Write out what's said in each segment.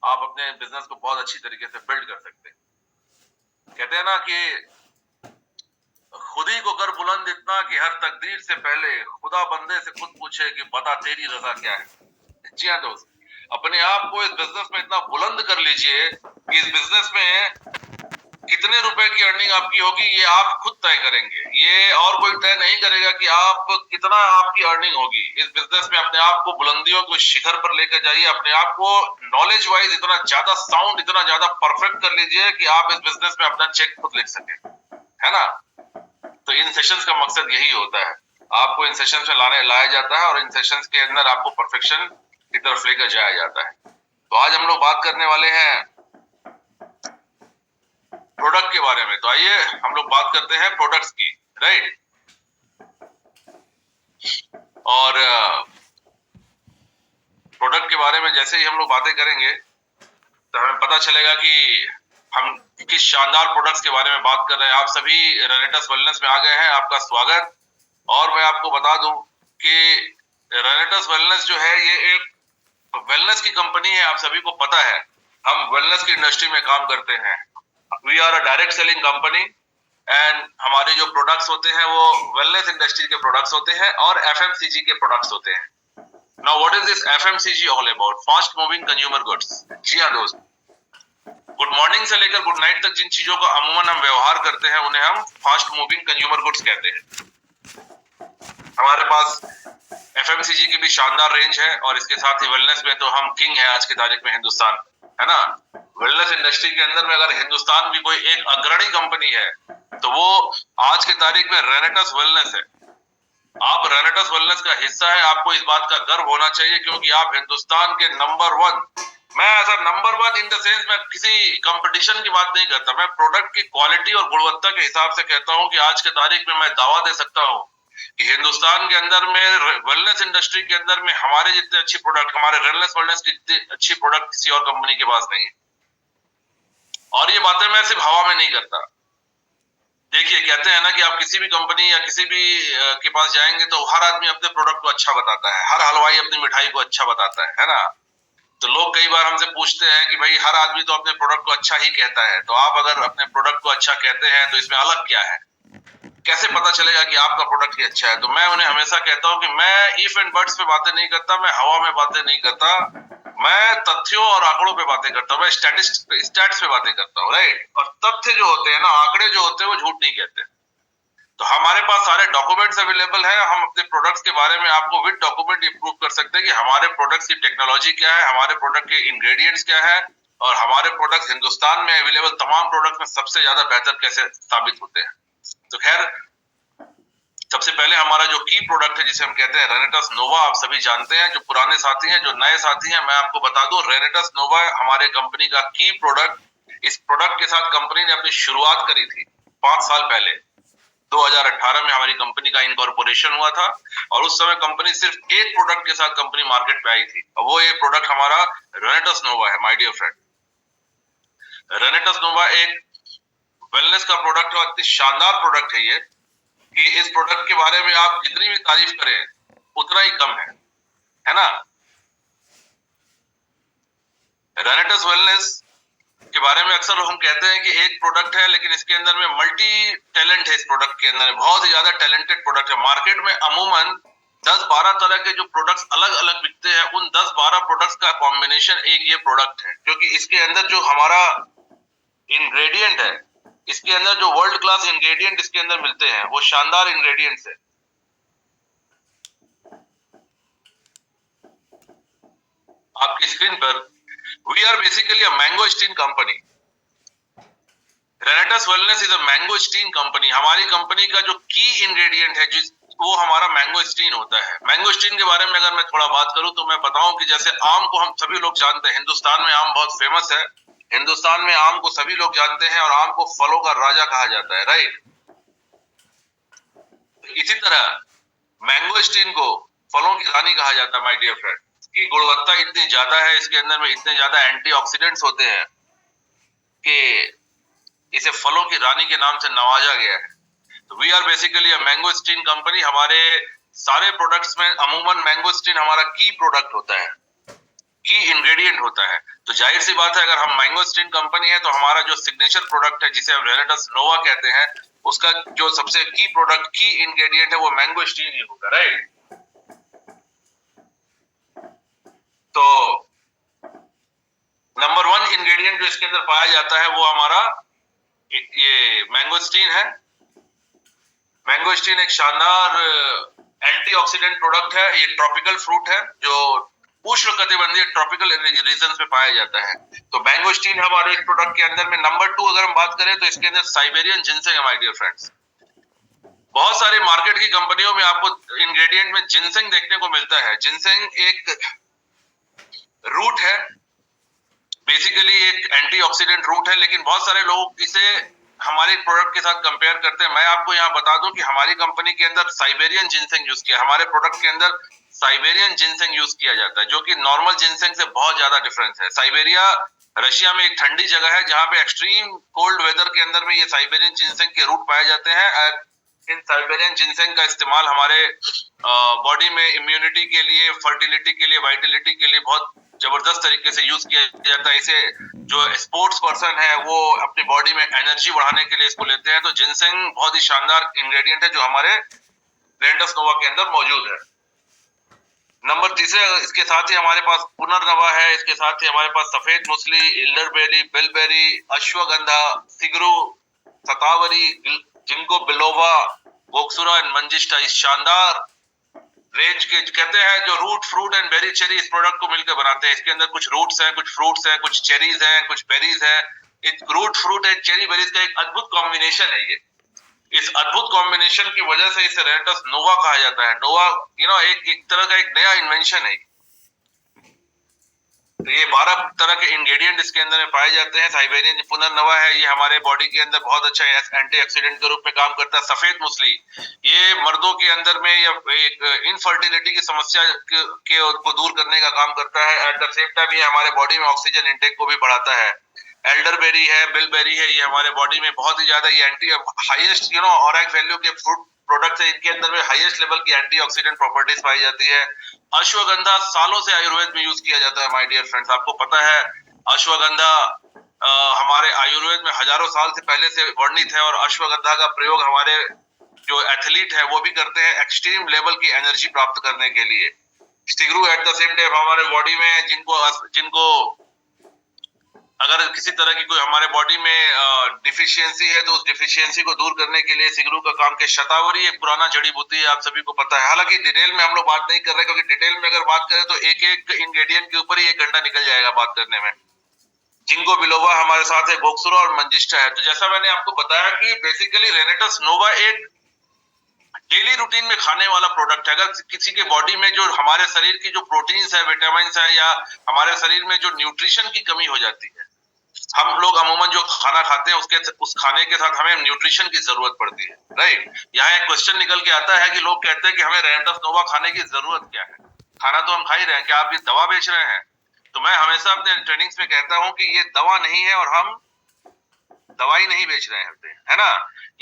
आप अपने बिजनेस को बहुत अच्छी तरीके से बिल्ड कर सकते हैं। कहते हैं ना कि खुद ही को कर बुलंद इतना कि हर तकदीर से पहले खुदा बंदे से खुद पूछे कि बता तेरी रजा क्या है। जी हाँ दोस्त, अपने आप को इस बिजनेस में इतना बुलंद कर लीजिए कि इस बिजनेस में कितने रुपए की अर्निंग आपकी होगी ये आप खुद तय करेंगे। ये और कोई तय नहीं करेगा कि आप कितना आपकी अर्निंग होगी। इस बिजनेस में अपने आप को बुलंदियों को शिखर पर लेकर जाइए। अपने आप को नॉलेज वाइज इतना ज्यादा साउंड, इतना ज्यादा परफेक्ट कर लीजिए कि आप इस बिजनेस में अपना चेक खुद लिख सके, है ना। तो इन सेशंस का मकसद यही होता है, आपको इन सेशंस में लाया जाता है और इन सेशंस के अंदर आपको परफेक्शन की तरफ लेकर जाया जाता है। तो आज हम लोग बात करने वाले हैं प्रोडक्ट के बारे में। तो आइए हम लोग बात करते हैं प्रोडक्ट्स की, राइट। और प्रोडक्ट के बारे में जैसे ही हम लोग बातें करेंगे तो हमें पता चलेगा कि हम किस शानदार प्रोडक्ट्स के बारे में बात कर रहे हैं। आप सभी रेनेटस वेलनेस में आ गए हैं, आपका स्वागत। और मैं आपको बता दूं कि रेनेटस वेलनेस जो है ये एक वेलनेस की कंपनी है। आप सभी को पता है हम वेलनेस की इंडस्ट्री में काम करते हैं। We are a direct selling company and हमारे जो प्रोडक्ट्स होते हैं वो वेलनेस इंडस्ट्री के प्रोडक्ट्स होते हैं और एफएमसीजी के प्रोडक्ट्स होते हैं। Now what is this FMCG all about? Fast moving consumer goods. जी हाँ दोस्त, गुड मॉर्निंग से लेकर गुड नाइट तक जिन चीजों का अमूमन हम व्यवहार करते हैं उन्हें हम फास्ट मूविंग कंज्यूमर गुड्स कहते हैं। हमारे पास एफएमसीजी की भी शानदार रेंज है और इसके साथ ही वेलनेस में तो हम किंग है आज की तारीख में हिंदुस्तान, है ना। वेलनेस इंडस्ट्री के अंदर में अगर हिंदुस्तान की कोई एक अग्रणी कंपनी है तो वो आज की तारीख में रेनेटस वेलनेस है। आप रेनेटस वेलनेस का हिस्सा है, आपको इस बात का गर्व होना चाहिए क्योंकि आप हिंदुस्तान के नंबर 1, मैं ऐसा नंबर 1 इन द सेंस मैं किसी कंपटीशन की बात नहीं करता, मैं प्रोडक्ट की क्वालिटी और गुणवत्ता के हिसाब से कहता हूं कि आज के तारीख में मैं दावा दे सकता हूं कि हिंदुस्तान के अंदर में वेलनेस इंडस्ट्री के अंदर में हमारे जितने अच्छी प्रोडक्ट, हमारे रेलनेस वेलनेस की जितनी अच्छी प्रोडक्ट किसी और कंपनी के पास नहीं है। और ये बातें मैं सिर्फ हवा में नहीं करता। देखिए, कहते हैं ना कि आप किसी भी कंपनी या किसी भी के पास जाएंगे तो हर आदमी अपने प्रोडक्ट को अच्छा बताता है, हर हलवाई अपनी मिठाई को अच्छा बताता है ना। तो लोग कई बार हमसे पूछते हैं कि भाई हर आदमी तो अपने प्रोडक्ट को अच्छा ही कहता है, तो आप अगर अपने प्रोडक्ट को अच्छा कहते हैं तो इसमें अलग क्या है? कैसे पता चलेगा कि आपका प्रोडक्ट ही अच्छा है? तो मैं उन्हें हमेशा कहता हूं कि मैं इफ एंड बट्स पे बातें नहीं करता, मैं हवा में बातें नहीं करता, मैं तथ्यों और आंकड़ों पे बातें करता हूं, मैं स्टैट्स पे बातें करता हूं, राइट। और तथ्य जो होते हैं ना, आंकड़े जो होते हैं वो झूठ नहीं कहते। तो हमारे पास सारे डॉक्यूमेंट्स अवेलेबल है, हम अपने प्रोडक्ट्स के बारे में आपको विद डॉक्यूमेंट ये प्रूव कर सकते हैं कि हमारे प्रोडक्ट्स की टेक्नोलॉजी क्या है, हमारे प्रोडक्ट के इंग्रेडिएंट्स क्या है और हमारे प्रोडक्ट्स हिंदुस्तान में अवेलेबल तमाम प्रोडक्ट में सबसे ज्यादा बेहतर कैसे साबित होते हैं। तो खैर, सबसे पहले हमारा जो की प्रोडक्ट है जिसे हम कहते हैं रेनेटस नोवा, आप सभी जानते हैं। जो पुराने साथी हैं, जो नए साथी हैं, मैं आपको बता दूं रेनेटस नोवा हमारे कंपनी का की प्रोडक्ट। इस प्रोडक्ट के साथ कंपनी ने अपनी शुरुआत करी थी 5 साल पहले। 2018 में हमारी कंपनी का इनकॉर्पोरेशन हुआ था और उस समय कंपनी सिर्फ एक प्रोडक्ट के साथ कंपनी मार्केट पे आई थी और वो ये प्रोडक्ट हमारा रेनेटस नोवा है। माय डियर फ्रेंड, रेनेटस नोवा एक वेलनेस का प्रोडक्ट है और इतनी शानदार प्रोडक्ट है ये कि इस प्रोडक्ट के बारे में आप जितनी भी तारीफ करें उतना ही कम है ना। रेनेटस वेलनेस के बारे में अक्सर हम कहते हैं कि एक प्रोडक्ट है लेकिन इसके अंदर में मल्टी टैलेंट है। इस प्रोडक्ट के अंदर बहुत ही ज्यादा टैलेंटेड प्रोडक्ट है। मार्केट में अमूमन 10-12 तरह के जो प्रोडक्ट्स अलग अलग बिकते हैं, उन 10-12 प्रोडक्ट्स का कॉम्बिनेशन एक ये प्रोडक्ट है क्योंकि इसके अंदर जो हमारा इंग्रेडिएंट है, इसके अंदर जो वर्ल्ड क्लास इंग्रेडिएंट इसके अंदर मिलते हैं वो शानदार इंग्रेडिएंट्स है। आपकी स्क्रीन पर we are basically a mangosteen company. Renatus wellness is a mangosteen company. हमारी कंपनी का जो की इंग्रेडिएंट है जिस वो हमारा मैंगो स्टीन होता है। मैंगो स्टीन के बारे में अगर मैं थोड़ा बात करूं तो मैं बताऊं कि जैसे आम को हम सभी लोग जानते हैं, हिंदुस्तान में आम बहुत फेमस है। हिंदुस्तान में आम को सभी लोग जानते हैं और आम को फलों का राजा कहा जाता है, राइट। इसी तरह मैंगो स्टीन को फलों की रानी कहा जाता है। माय डियर फ्रेंड, इसकी गुणवत्ता इतनी ज्यादा है, इसके अंदर में इतने ज्यादा एंटीऑक्सीडेंट्स होते हैं कि इसे फलों की रानी के नाम से नवाजा गया है। तो we are basically a mangosteen company. हमारे सारे प्रोडक्ट्स में अमूमन मैंगो स्टीन हमारा की प्रोडक्ट होता है। की इंग्रेडिएंट होता है। तो जाहिर सी बात है, अगर हम मैंगोस्टीन कंपनी है तो हमारा जो सिग्नेचर प्रोडक्ट है जिसे हम रेनेटस नोवा कहते हैं, उसका जो सबसे की प्रोडक्ट की इंग्रेडिएंट है वो मैंगोस्टीन ही होगा, राइट। तो नंबर 1 इंग्रेडिएंट जो इसके अंदर पाया जाता है वो हमारा ये मैंगोस्टीन है। मैंगोस्टीन एक शानदार एंटीऑक्सीडेंट प्रोडक्ट है। ये ट्रॉपिकल फ्रूट है जो उष्णकटिबंधीय ट्रॉपिकल रीजन्स में पाया जाता है। तो मैंगोस्टीन हमारे इस प्रोडक्ट के अंदर में। नंबर 2 अगर हम बात करें तो इसके अंदर साइबेरियन जिनसेंग है, माय डियर फ्रेंड्स। बहुत सारे मार्केट की कंपनियों में आपको इंग्रेडिएंट में जिनसेंग देखने को मिलता है। जिनसेंग एक रूट है, बेसिकली एक एंटीऑक्सीडेंट रूट है, लेकिन बहुत सारे लोग इसे हमारे प्रोडक्ट के साथ कंपेयर करते हैं। मैं आपको यहाँ बता दूं कि हमारी कंपनी के अंदर साइबेरियन जिनसेंग यूज किया, हमारे प्रोडक्ट के अंदर साइबेरियन जिनसेंग यूज किया जाता है, जो कि नॉर्मल जिनसेंग से बहुत ज्यादा डिफरेंस है। साइबेरिया रशिया में एक ठंडी जगह है जहां पे एक्सट्रीम कोल्ड वेदर के अंदर में ये साइबेरियन जिनसेंग के रूट पाए जाते हैं। इन साइबेरियन जिनसेंग का इस्तेमाल हमारे बॉडी में इम्यूनिटी के लिए, फर्टिलिटी के लिए, वाइटलिटी के लिए बहुत जबरदस्त तरीके से यूज किया जाता है। इसे जो स्पोर्ट्स पर्सन है वो अपनी बॉडी में एनर्जी बढ़ाने के लिए इसको लेते हैं। तो जिनसेंग बहुत ही शानदार इंग्रेडिएंट है जो हमारे रेनेटस नोवा के अंदर मौजूद है। नंबर 3 इसके साथ ही हमारे पास पुनर्नवा है। इसके साथ ही हमारे पास सफेद मुसली, इल्डरबेरी, बिलबेरी, अश्वगंधा, सिगरू, सतावरी, जिंको बिलोवा, बोक्सुरा एंड मंजिष्ठा इस शानदार रेंज के कहते हैं जो root, fruit and berry cherry इस प्रोडक्ट को मिलकर बनाते हैं। इसके अंदर कुछ रूट्स हैं, कुछ फ्रूट्स हैं, कुछ चेरीज हैं, कुछ बेरीज हैं। इस root, fruit and cherry berries का एक अद्भुत कॉम्बिनेशन है ये। इस अद्भुत कॉम्बिनेशन की वजह से इसे रेनेटस नोवा कहा जाता है। नोवा एक तरह का एक नया इन्वेंशन है। तो ये 12 तरह के इंग्रेडिएंट इसके अंदर में पाए जाते हैं। साइबेरियन पुनर्नवा है, ये हमारे बॉडी के अंदर बहुत अच्छा एंटीऑक्सीडेंट के रूप में काम करता है। सफेद मुसली ये मर्दों के अंदर में या एक इनफर्टिलिटी की समस्या को दूर करने का काम करता है। एट द सेम टाइम ये हमारे बॉडी में ऑक्सीजन इंटेक को भी बढ़ाता है। एल्डरबेरी है, बिलबेरी है, ये हमारे बॉडी में बहुत ही ज्यादा ये एंटी हाईएस्ट ऑरेक वैल्यू के फ्रूट प्रोडक्ट है। इनके अंदर में हाईएस्ट लेवल की एंटीऑक्सीडेंट प्रॉपर्टीज पाई जाती है। अश्वगंधा सालों से आयुर्वेद में यूज किया जाता है माय डियर फ्रेंड्स। आपको पता है अश्वगंधा हमारे आयुर्वेद में हजारों साल से पहले से वर्णित है। और अश्वगंधा का प्रयोग हमारे जो एथलीट है वो भी करते हैं एक्सट्रीम लेवल की एनर्जी प्राप्त करने के लिए। सिगरू एट द सेम टाइम हमारे बॉडी में जिनको अगर किसी तरह की कोई हमारे बॉडी में डिफिशियंसी है तो उस डिफिशियंसी को दूर करने के लिए सिगरू का काम किया। शतावरी एक पुराना जड़ी बूटी है, आप सभी को पता है। हालांकि डिटेल में हम लोग बात नहीं कर रहे, क्योंकि डिटेल में अगर बात करें तो एक एक इंग्रेडिएंट के ऊपर ही 1 घंटा निकल जाएगा बात करने में। जिंको बिलोवा हमारे साथ है, बोक्सुरा और मंजिष्ठा है। तो जैसा मैंने आपको बताया कि बेसिकली रेनेटस नोवा एक डेली रूटीन में खाने वाला प्रोडक्ट है। अगर किसी के बॉडी में जो हमारे शरीर की जो प्रोटीन्स है, विटामिन्स है, या हमारे शरीर में जो न्यूट्रिशन की कमी हो जाती है, हम लोग अमूमन जो खाना खाते हैं उस खाने के साथ हमें न्यूट्रिशन की जरूरत पड़ती है, राइट। यहाँ एक क्वेश्चन निकल के आता है कि लोग कहते हैं कि हमें रेनेटस नोवा खाने की जरूरत क्या है, खाना तो हम खा ही रहे हैं, क्या आप ये दवा बेच रहे हैं? तो मैं हमेशा अपने ट्रेनिंग्स में कहता हूं कि ये दवा नहीं है और हम दवाई नहीं बेच रहे हैं, है ना।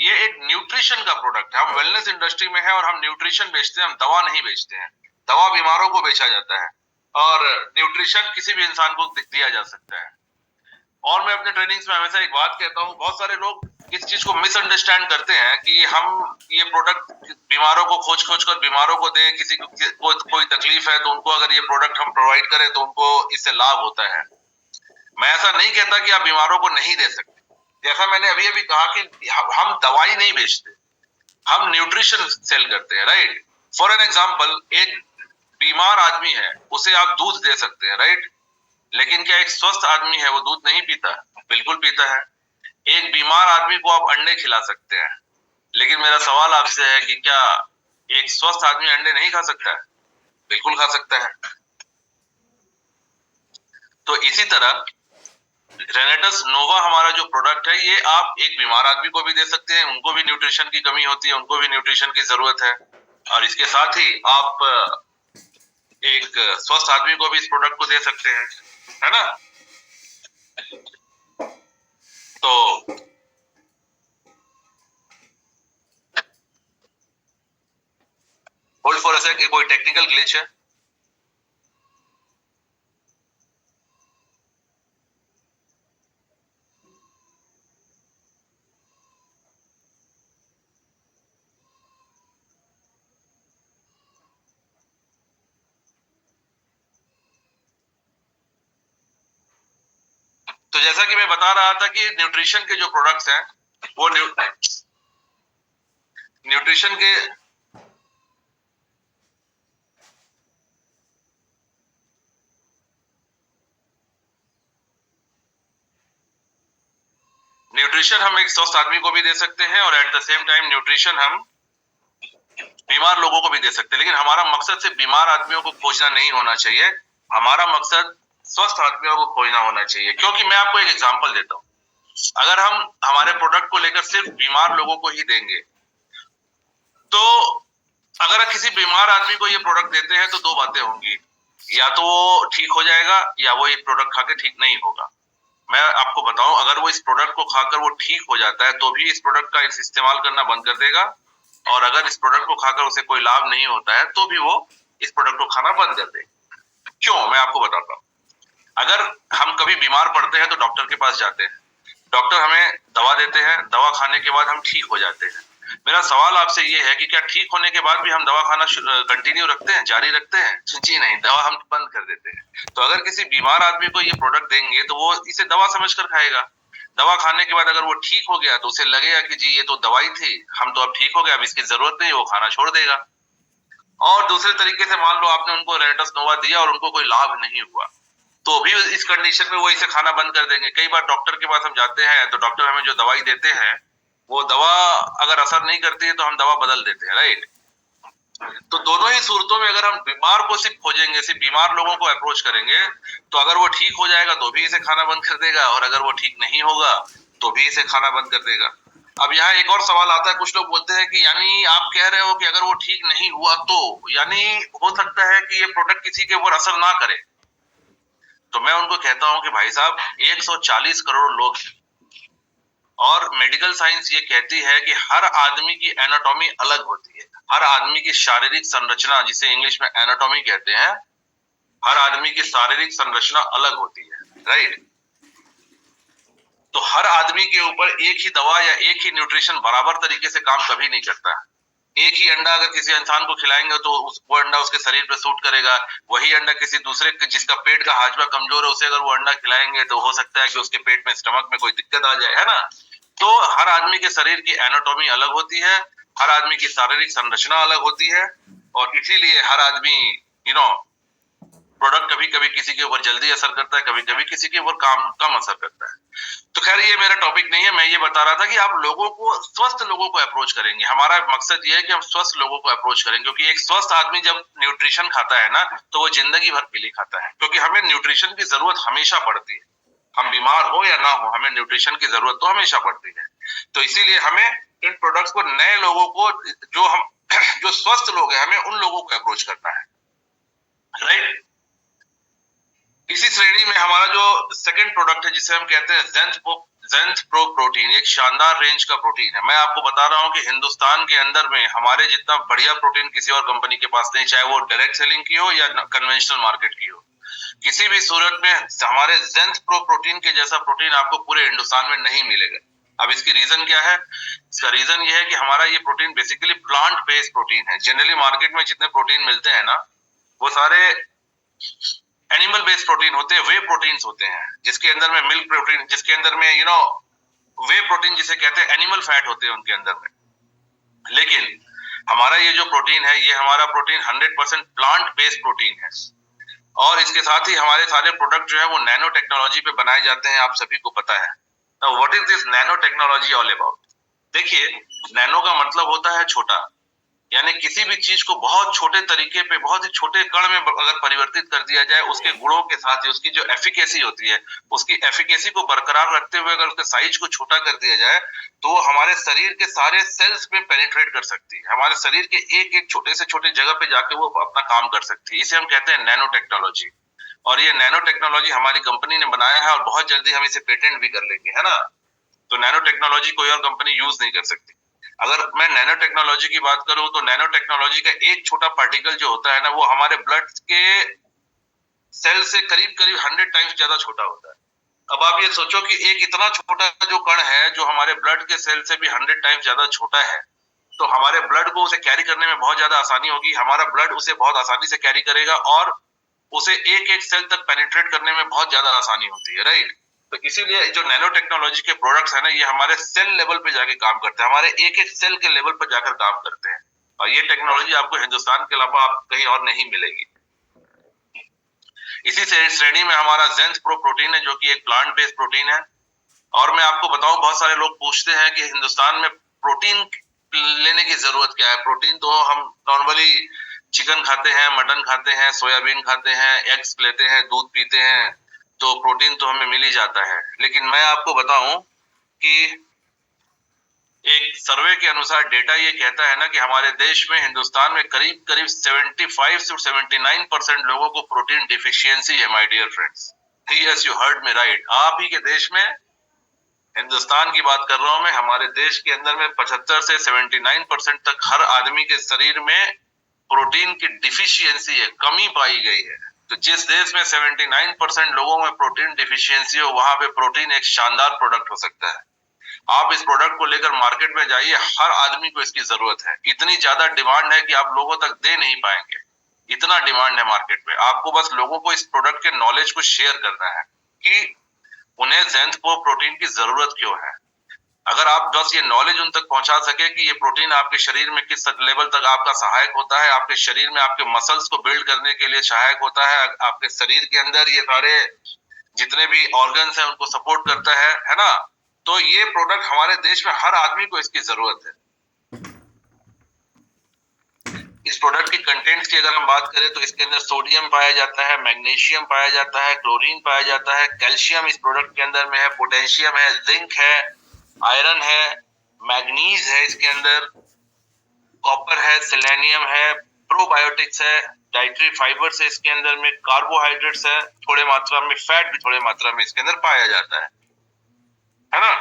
ये एक न्यूट्रिशन का प्रोडक्ट है। हम वेलनेस इंडस्ट्री में है और हम न्यूट्रिशन बेचते हैं, हम दवा नहीं बेचते हैं। दवा बीमारों को बेचा जाता है और न्यूट्रिशन किसी भी इंसान को दिया जा सकता है। और मैं अपने ट्रेनिंग्स में हमेशा एक बात कहता हूँ, बहुत सारे लोग इस चीज को मिसअंडरस्टैंड करते हैं कि हम ये प्रोडक्ट बीमारों को खोज कर बीमारों को दें। किसी को कोई तकलीफ है तो उनको अगर ये प्रोडक्ट हम प्रोवाइड करें तो उनको इससे लाभ होता है। मैं ऐसा नहीं कहता कि आप बीमारों को नहीं दे सकते। जैसा मैंने अभी अभी कहा कि हम दवाई नहीं बेचते, हम न्यूट्रिशन सेल करते हैं, राइट। फॉर एन एग्जाम्पल, एक बीमार आदमी है, उसे आप दूध दे सकते हैं, राइट। लेकिन क्या एक स्वस्थ आदमी है वो दूध नहीं पीता? बिल्कुल पीता है। एक बीमार आदमी को आप अंडे खिला सकते हैं, लेकिन मेरा सवाल आपसे है कि क्या एक स्वस्थ आदमी अंडे नहीं खा सकता है? बिल्कुल खा सकता है। तो इसी तरह रेनेटस नोवा हमारा जो प्रोडक्ट है, ये आप एक बीमार आदमी को भी दे सकते हैं, उनको भी न्यूट्रिशन की कमी होती है, उनको भी न्यूट्रिशन की जरूरत है। और इसके साथ ही आप एक स्वस्थ आदमी को भी इस प्रोडक्ट को दे सकते हैं, है ना। तो होल्ड फॉर अ सेक, कोई टेक्निकल ग्लिच है। जैसा कि मैं बता रहा था कि न्यूट्रिशन के जो प्रोडक्ट्स हैं वो न्यूट्रिशन के न्यूट्रिशन हम एक स्वस्थ आदमी को भी दे सकते हैं और at the same time nutrition हम बीमार लोगों को भी दे सकते हैं। लेकिन हमारा मकसद सिर्फ बीमार आदमियों को खोजना नहीं होना चाहिए, हमारा मकसद स्वस्थ आदमियों को खोजना होना चाहिए। क्योंकि मैं आपको एक एग्जांपल देता हूँ, अगर हम हमारे प्रोडक्ट को लेकर सिर्फ बीमार लोगों को ही देंगे, तो अगर किसी बीमार आदमी को ये प्रोडक्ट देते हैं तो दो बातें होंगी, या तो वो ठीक हो जाएगा या वो ये प्रोडक्ट खा के ठीक नहीं होगा। मैं आपको बताऊं, अगर वो इस प्रोडक्ट को खाकर वो ठीक हो जाता है तो भी इस प्रोडक्ट का इस्तेमाल करना बंद कर देगा, और अगर इस प्रोडक्ट को खाकर उसे कोई लाभ नहीं होता है तो भी वो इस प्रोडक्ट को खाना बंद कर देगा। क्यों, मैं आपको बताता हूँ। अगर हम कभी बीमार पड़ते हैं तो डॉक्टर के पास जाते हैं, डॉक्टर हमें दवा देते हैं, दवा खाने के बाद हम ठीक हो जाते हैं। मेरा सवाल आपसे ये है कि क्या ठीक होने के बाद भी हम दवा खाना कंटिन्यू रखते हैं, जारी रखते हैं? जी नहीं, दवा हम बंद कर देते हैं। तो अगर किसी बीमार आदमी को ये प्रोडक्ट देंगे तो वो इसे दवा समझकर खाएगा। दवा खाने के बाद अगर वो ठीक हो गया तो उसे लगेगा कि जी ये तो दवाई थी, हम तो अब ठीक हो गए, अब इसकी जरूरत नहीं, वो खाना छोड़ देगा। और दूसरे तरीके से मान लो आपने उनको रेनेटस नोवा दिया और उनको कोई लाभ नहीं हुआ, तो भी इस कंडीशन में वो इसे खाना बंद कर देंगे। कई बार डॉक्टर के पास हम जाते हैं तो डॉक्टर हमें जो दवाई देते हैं वो दवा अगर असर नहीं करती है तो हम दवा बदल देते हैं, राइट। तो दोनों ही सूरतों में अगर हम बीमार को सिर्फ खोजेंगे, सिर्फ बीमार लोगों को अप्रोच करेंगे, तो अगर वो ठीक हो जाएगा तो भी इसे खाना बंद कर देगा, और अगर वो ठीक नहीं होगा तो भी इसे खाना बंद कर देगा। अब यहाँ एक और सवाल आता है, कुछ लोग बोलते हैं कि यानी आप कह रहे हो कि अगर वो ठीक नहीं हुआ तो यानी हो सकता है कि ये प्रोडक्ट किसी के ऊपर असर ना करे। तो मैं उनको कहता हूं कि भाई साहब, 140 करोड़ लोग, और मेडिकल साइंस ये कहती है कि हर आदमी की एनाटॉमी अलग होती है, हर आदमी की शारीरिक संरचना, जिसे इंग्लिश में एनाटॉमी कहते हैं, हर आदमी की शारीरिक संरचना अलग होती है, राइट। तो हर आदमी के ऊपर एक ही दवा या एक ही न्यूट्रिशन बराबर तरीके से काम कभी नहीं करता है। एक ही अंडा अगर किसी इंसान को खिलाएंगे तो वो अंडा उसके शरीर पे सूट करेगा, वही अंडा किसी दूसरे जिसका पेट का हाजमा कमजोर है उसे अगर वो अंडा खिलाएंगे तो हो सकता है कि उसके पेट में, स्टमक में कोई दिक्कत आ जाए, है ना। तो हर आदमी के शरीर की एनाटॉमी अलग होती है, हर आदमी की शारीरिक संरचना अलग होती है, और इसीलिए हर आदमी प्रोडक्ट कभी कभी किसी के ऊपर जल्दी असर करता है, कभी कभी किसी के ऊपर कम असर करता है। तो खैर ये मेरा टॉपिक नहीं है, मैं ये बता रहा था कि आप लोगों को, स्वस्थ लोगों को अप्रोच करेंगे। हमारा मकसद ये है कि हम स्वस्थ लोगों को अप्रोच करेंगे, क्योंकि एक स्वस्थ आदमी जब न्यूट्रिशन खाता है ना तो वो जिंदगी भर के लिए खाता है, क्योंकि हमें न्यूट्रिशन की जरूरत हमेशा पड़ती है। हम बीमार हो या ना हो, हमें न्यूट्रिशन की जरूरत तो हमेशा पड़ती है। तो इसीलिए हमें इन प्रोडक्ट्स को, नए लोगों को, जो स्वस्थ लोग हैं, हमें उन लोगों को अप्रोच करना है, राइट। इसी श्रेणी में हमारा जो सेकंड प्रोडक्ट है, जिसे हम कहते हैं ज़ेंथ प्रो प्रोटीन, एक शानदार रेंज का प्रोटीन है। मैं आपको बता रहा हूं कि हिंदुस्तान के अंदर में हमारे जितना बढ़िया प्रोटीन किसी और कंपनी के पास नहीं, चाहे वो डायरेक्ट सेलिंग की हो या कन्वेंशनल मार्केट की हो। किसी भी सूरत में हमारे ज़ेंथ प्रो प्रोटीन के जैसा प्रोटीन आपको पूरे हिंदुस्तान में नहीं मिलेगा। अब इसकी रीजन क्या है? इसका रीजन ये है कि हमारा ये protein basically plant based protein है। जनरली मार्केट में जितने प्रोटीन मिलते हैं ना, वो सारे एनिमल बेस्ड प्रोटीन होते हैं, वे प्रोटीन्स होते हैं, जिसके अंदर में मिल्क प्रोटीन, जिसके अंदर में वे प्रोटीन जिसे कहते हैं एनिमल फैट होते हैं उनके अंदर में। लेकिन हमारा ये जो प्रोटीन है, ये हमारा प्रोटीन 100% प्लांट बेस्ड प्रोटीन है, और इसके साथ ही हमारे सारे प्रोडक्ट जो है वो नैनो टेक्नोलॉजी पे बनाए जाते हैं, आप सभी को पता है। Now what is this nano technology all about? देखिए, नैनो का मतलब होता है छोटा, यानी किसी भी चीज को बहुत छोटे तरीके पे, बहुत ही छोटे कण में अगर परिवर्तित कर दिया जाए, उसके गुणों के साथ ही उसकी जो एफिकेसी होती है, उसकी एफिकेसी को बरकरार रखते हुए अगर उसके साइज को छोटा कर दिया जाए तो वो हमारे शरीर के सारे सेल्स में पेनिट्रेट कर सकती है, हमारे शरीर के एक एक छोटे से छोटे जगह पे जाके वो अपना काम कर सकती है। इसे हम कहते हैं नैनो टेक्नोलॉजी, और ये नैनो टेक्नोलॉजी हमारी कंपनी ने बनाया है, और बहुत जल्दी हम इसे पेटेंट भी कर लेंगे, है ना। तो नैनो टेक्नोलॉजी कोई और कंपनी यूज नहीं कर सकती। अगर मैं नैनो टेक्नोलॉजी की बात करूं तो नैनो टेक्नोलॉजी का एक छोटा पार्टिकल जो होता है ना, वो हमारे ब्लड के सेल से करीब करीब 100 टाइम्स ज्यादा छोटा होता है। अब आप ये सोचो कि एक इतना छोटा जो कण है, जो हमारे ब्लड के सेल से भी 100 टाइम्स ज्यादा छोटा है, तो हमारे ब्लड को उसे कैरी करने में बहुत ज्यादा आसानी होगी, हमारा ब्लड उसे बहुत आसानी से कैरी करेगा, और उसे एक एक सेल तक पेनिट्रेट करने में बहुत ज्यादा आसानी होती है, राइट। तो इसीलिए जो नैनो टेक्नोलॉजी के प्रोडक्ट्स है ना, ये हमारे सेल लेवल पे जाके काम करते हैं, हमारे एक एक सेल के लेवल पर जाकर काम करते हैं। और ये टेक्नोलॉजी आपको हिंदुस्तान के अलावा आप कहीं और नहीं मिलेगी। इसी से श्रेणी में हमारा जेंस प्रो प्रोटीन है, जो कि एक प्लांट बेस्ड प्रोटीन है। और मैं आपको बताऊं, बहुत सारे लोग पूछते हैं कि हिंदुस्तान में प्रोटीन लेने की जरूरत क्या है। प्रोटीन तो हम नॉर्मली चिकन खाते हैं, मटन खाते हैं, सोयाबीन खाते हैं, एग्स लेते हैं, दूध पीते हैं, तो प्रोटीन तो हमें मिल ही जाता है। लेकिन मैं आपको बताऊं कि एक सर्वे के अनुसार डेटा ये कहता है ना कि हमारे देश में, हिंदुस्तान में करीब करीब 75 से 79% लोगों को प्रोटीन डिफिशियंसी है, my dear friends. Yes, you heard me right. आप ही के देश में, हिंदुस्तान की बात कर रहा हूं मैं, हमारे देश के अंदर में 75 से 79% तक हर आदमी के शरीर में प्रोटीन की डिफिशियंसी है, कमी पाई गई है। तो जिस देश में 79% लोगों में प्रोटीन डिफिशियंसी हो, वहां पे प्रोटीन एक शानदार प्रोडक्ट हो सकता है। आप इस प्रोडक्ट को लेकर मार्केट में जाइए, हर आदमी को इसकी जरूरत है। इतनी ज्यादा डिमांड है कि आप लोगों तक दे नहीं पाएंगे, इतना डिमांड है मार्केट में। आपको बस लोगों को इस प्रोडक्ट के नॉलेज को शेयर करना है कि उन्हें जेंस प्रो प्रोटीन की जरूरत क्यों है। अगर आप बस ये नॉलेज उन तक पहुंचा सके कि ये प्रोटीन आपके शरीर में किस लेवल तक आपका सहायक होता है, आपके शरीर में आपके मसल्स को बिल्ड करने के लिए सहायक होता है, आपके शरीर के अंदर ये सारे जितने भी ऑर्गन्स हैं उनको सपोर्ट करता है ना, तो ये प्रोडक्ट हमारे देश में हर आदमी को इसकी जरूरत है। इस प्रोडक्ट की कंटेंट्स की अगर हम बात करें तो इसके अंदर सोडियम पाया जाता है, मैग्नीशियम पाया जाता है, क्लोरीन पाया जाता है, कैल्शियम इस प्रोडक्ट के अंदर में है, पोटेशियम है, जिंक है, आयरन है, मैग्नीज है, इसके अंदर कॉपर है, सेलेनियम है, प्रोबायोटिक्स है, डाइटरी फाइबर्स है, इसके अंदर में कार्बोहाइड्रेट्स है, थोड़े मात्रा में फैट भी थोड़े मात्रा में इसके अंदर पाया जाता है ना।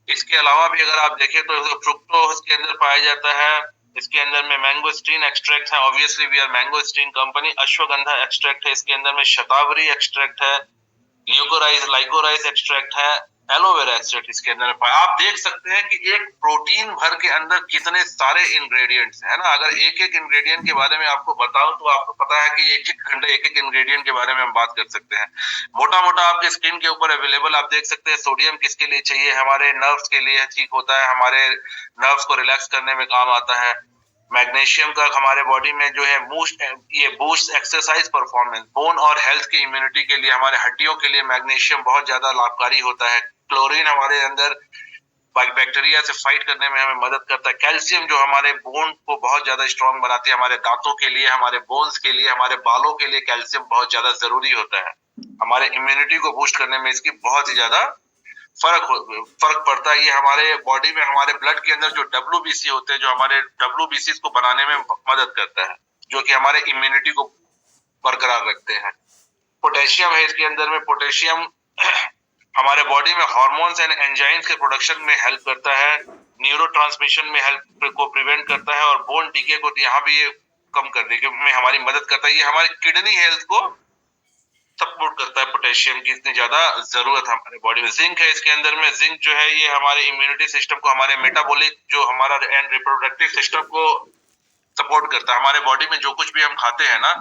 इसके अलावा भी अगर आप देखें तो फ्रुक्टोज के अंदर पाया जाता है, इसके अंदर में मैंगोस्टीन एक्सट्रैक्ट है, obviously we are mangosteen company. Ashwagandha extract है, इसके अंदर में शतावरी एक्सट्रैक्ट है, ल्यूकोराइज लाइकोराइज एक्सट्रैक्ट है, एलोवेरा एक्सट्रैक्ट इसके अंदर में। आप देख सकते हैं कि एक प्रोटीन भर के अंदर कितने सारे इंग्रेडिएंट्स है ना। अगर एक एक इंग्रेडिएंट के बारे में आपको बताऊं तो आपको पता है कि एक एक घंटे एक एक इंग्रेडिएंट के बारे में हम बात कर सकते हैं। मोटा मोटा आपके स्किन के ऊपर अवेलेबल आप देख सकते हैं, सोडियम किसके लिए चाहिए, हमारे नर्व्स के लिए ठीक होता है, हमारे नर्व्स को रिलैक्स करने में काम आता है। मैग्नीशियम का हमारे बॉडी में जो है बूस्ट एक्सरसाइज परफॉर्मेंस, बोन और हेल्थ की इम्यूनिटी के लिए, हमारे हड्डियों के लिए मैग्नीशियम बहुत ज्यादा लाभकारी होता है। क्लोरीन हमारे अंदर बैक्टीरिया से फाइट करने में हमें मदद करता है। कैल्शियम जो हमारे बोन को बहुत ज्यादा स्ट्रॉन्ग बनाती है, हमारे दांतों के लिए, हमारे बोन्स के लिए, हमारे बालों के लिए कैल्शियम बहुत ज्यादा जरूरी होता है। हमारे इम्यूनिटी को बूस्ट करने में इसकी बहुत ही ज्यादा फर्क पड़ता है। ये हमारे बॉडी में, हमारे ब्लड के अंदर जो WBC होते हैं, जो हमारे WBC को बनाने में मदद करता है, जो कि हमारे इम्यूनिटी को बरकरार रखते हैं। पोटेशियम है इसके अंदर में, पोटेशियम हमारे बॉडी में हार्मोन्स एंड एंजाइम्स के प्रोडक्शन में हेल्प करता है, न्यूरोट्रांसमिशन में हेल्प को प्रिवेंट करता है, और बोन डीके को यहाँ भी कम करने में हमारी मदद करता है। ये हमारी किडनी हेल्थ को सपोर्ट करता है, पोटेशियम की इतनी ज्यादा जरूरत हमारे बॉडी में। जिंक है इसके अंदर में, जिंक जो है ये हमारे इम्यूनिटी सिस्टम को, हमारे मेटाबॉलिक जो हमारा एंड रिप्रोडक्टिव सिस्टम को सपोर्ट करता है। हमारे बॉडी में जो कुछ भी हम खाते हैं ना,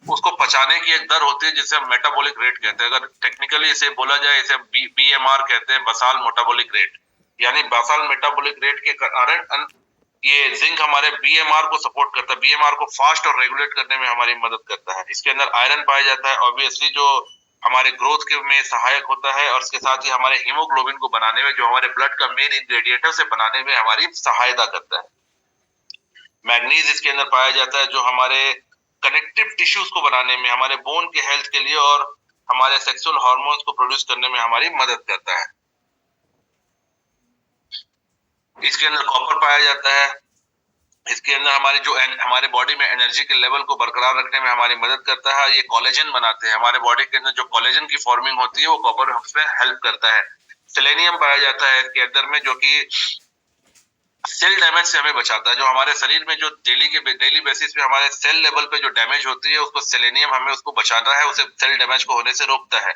उसको पचाने की एक दर होती है जिसे हम मेटाबॉलिक रेट कहते हैं। अगर टेक्निकली इसे बोला जाए, इसे BMR कहते हैं, बसाल मेटाबॉलिक रेट। यानी बसाल मेटाबॉलिक रेट के कारण ये जिंक हमारे BMR को सपोर्ट करता है, BMR को फास्ट और रेगुलेट करने में हमारी मदद करता है। इसके अंदर आयरन पाया जाता है, ऑब्वियसली जो हमारे ग्रोथ के में सहायक होता है, और इसके साथ ही हमारे हीमोग्लोबिन को बनाने में, जो हमारे ब्लड का मेन इंग्रेडिएंट है, उसे बनाने में हमारी सहायता करता है। मैग्नीज इसके अंदर पाया जाता है, जो हमारे कनेक्टिव टिश्यूज को बनाने में, हमारे बोन के हेल्थ के लिए और हमारे सेक्सुअल हार्मोन्स को प्रोड्यूस करने में हमारी मदद करता है। इसके अंदर कॉपर पाया जाता है, इसके अंदर हमारे बॉडी में एनर्जी के लेवल को बरकरार रखने में हमारी मदद करता है। ये कोलेजन बनाते हैं, हमारे बॉडी के अंदर जो कोलेजन की फॉर्मिंग होती है वो कॉपर उसमें हेल्प करता है। सेलेनियम पाया जाता है इसके अंदर में, जो कि सेल डैमेज से हमें बचाता है। जो हमारे शरीर में जो डेली बेसिस पे हमारे सेल लेवल पे जो डैमेज होती है, उसको सेलेनियम हमें उसको बचाता है, उसे सेल डैमेज को होने से रोकता है।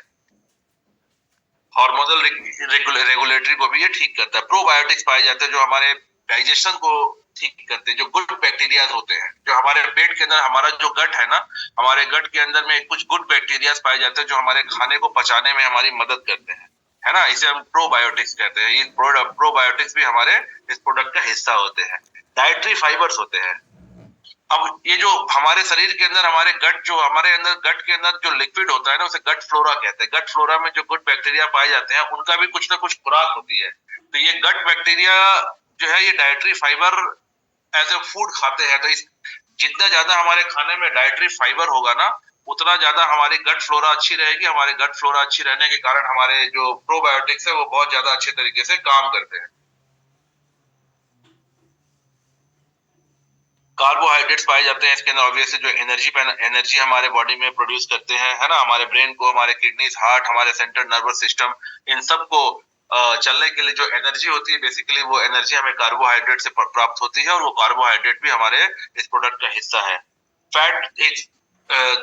हार्मोनल रेगुलेटरी को भी ये ठीक करता है। प्रोबायोटिक्स पाए जाते हैं, जो हमारे डाइजेशन को ठीक करते हैं, जो गुड बैक्टीरियाज होते हैं, जो हमारे पेट के अंदर, हमारा जो गट है ना, हमारे गट के अंदर में कुछ गुड बैक्टीरियाज पाए जाते हैं, जो हमारे खाने को पचाने में हमारी मदद करते हैं, है ना, इसे हम प्रोबायोटिक्स कहते हैं। ये प्रोबायोटिक्स भी हमारे इस प्रोडक्ट का हिस्सा होते हैं। डाइटरी फाइबर्स होते हैं। अब ये जो हमारे शरीर के अंदर हमारे गट जो हमारे अंदर गट के अंदर जो लिक्विड होता है ना, उसे गट फ्लोरा कहते हैं। गट फ्लोरा में जो गुड बैक्टीरिया पाए जाते हैं उनका भी कुछ ना कुछ खुराक होती है। तो ये गट बैक्टीरिया जो है ये dietary fibre as a food खाते हैं। तो इस जितना ज्यादा हमारे खाने में डाइटरी फाइबर होगा ना, उतना ज्यादा हमारी गट फ्लोरा अच्छी रहेगी। हमारे गट फ्लोरा अच्छी रहने के कारण हमारे जो प्रोबायोटिक्स है वो बहुत ज्यादा अच्छे तरीके से काम करते हैं। कार्बोहाइड्रेट्स पाए जाते हैं इसके अंदर, ऑब्वियसली जो एनर्जी हमारे बॉडी में प्रोड्यूस करते हैं, है ना, हमारे ब्रेन को, हमारे किडनीज, हार्ट, हमारे सेंट्रल नर्वस सिस्टम, इन सबको चलने के लिए जो एनर्जी होती है, बेसिकली वो एनर्जी हमें कार्बोहाइड्रेट से प्राप्त होती है। और वो कार्बोहाइड्रेट भी हमारे इस प्रोडक्ट का हिस्सा है। फैट एक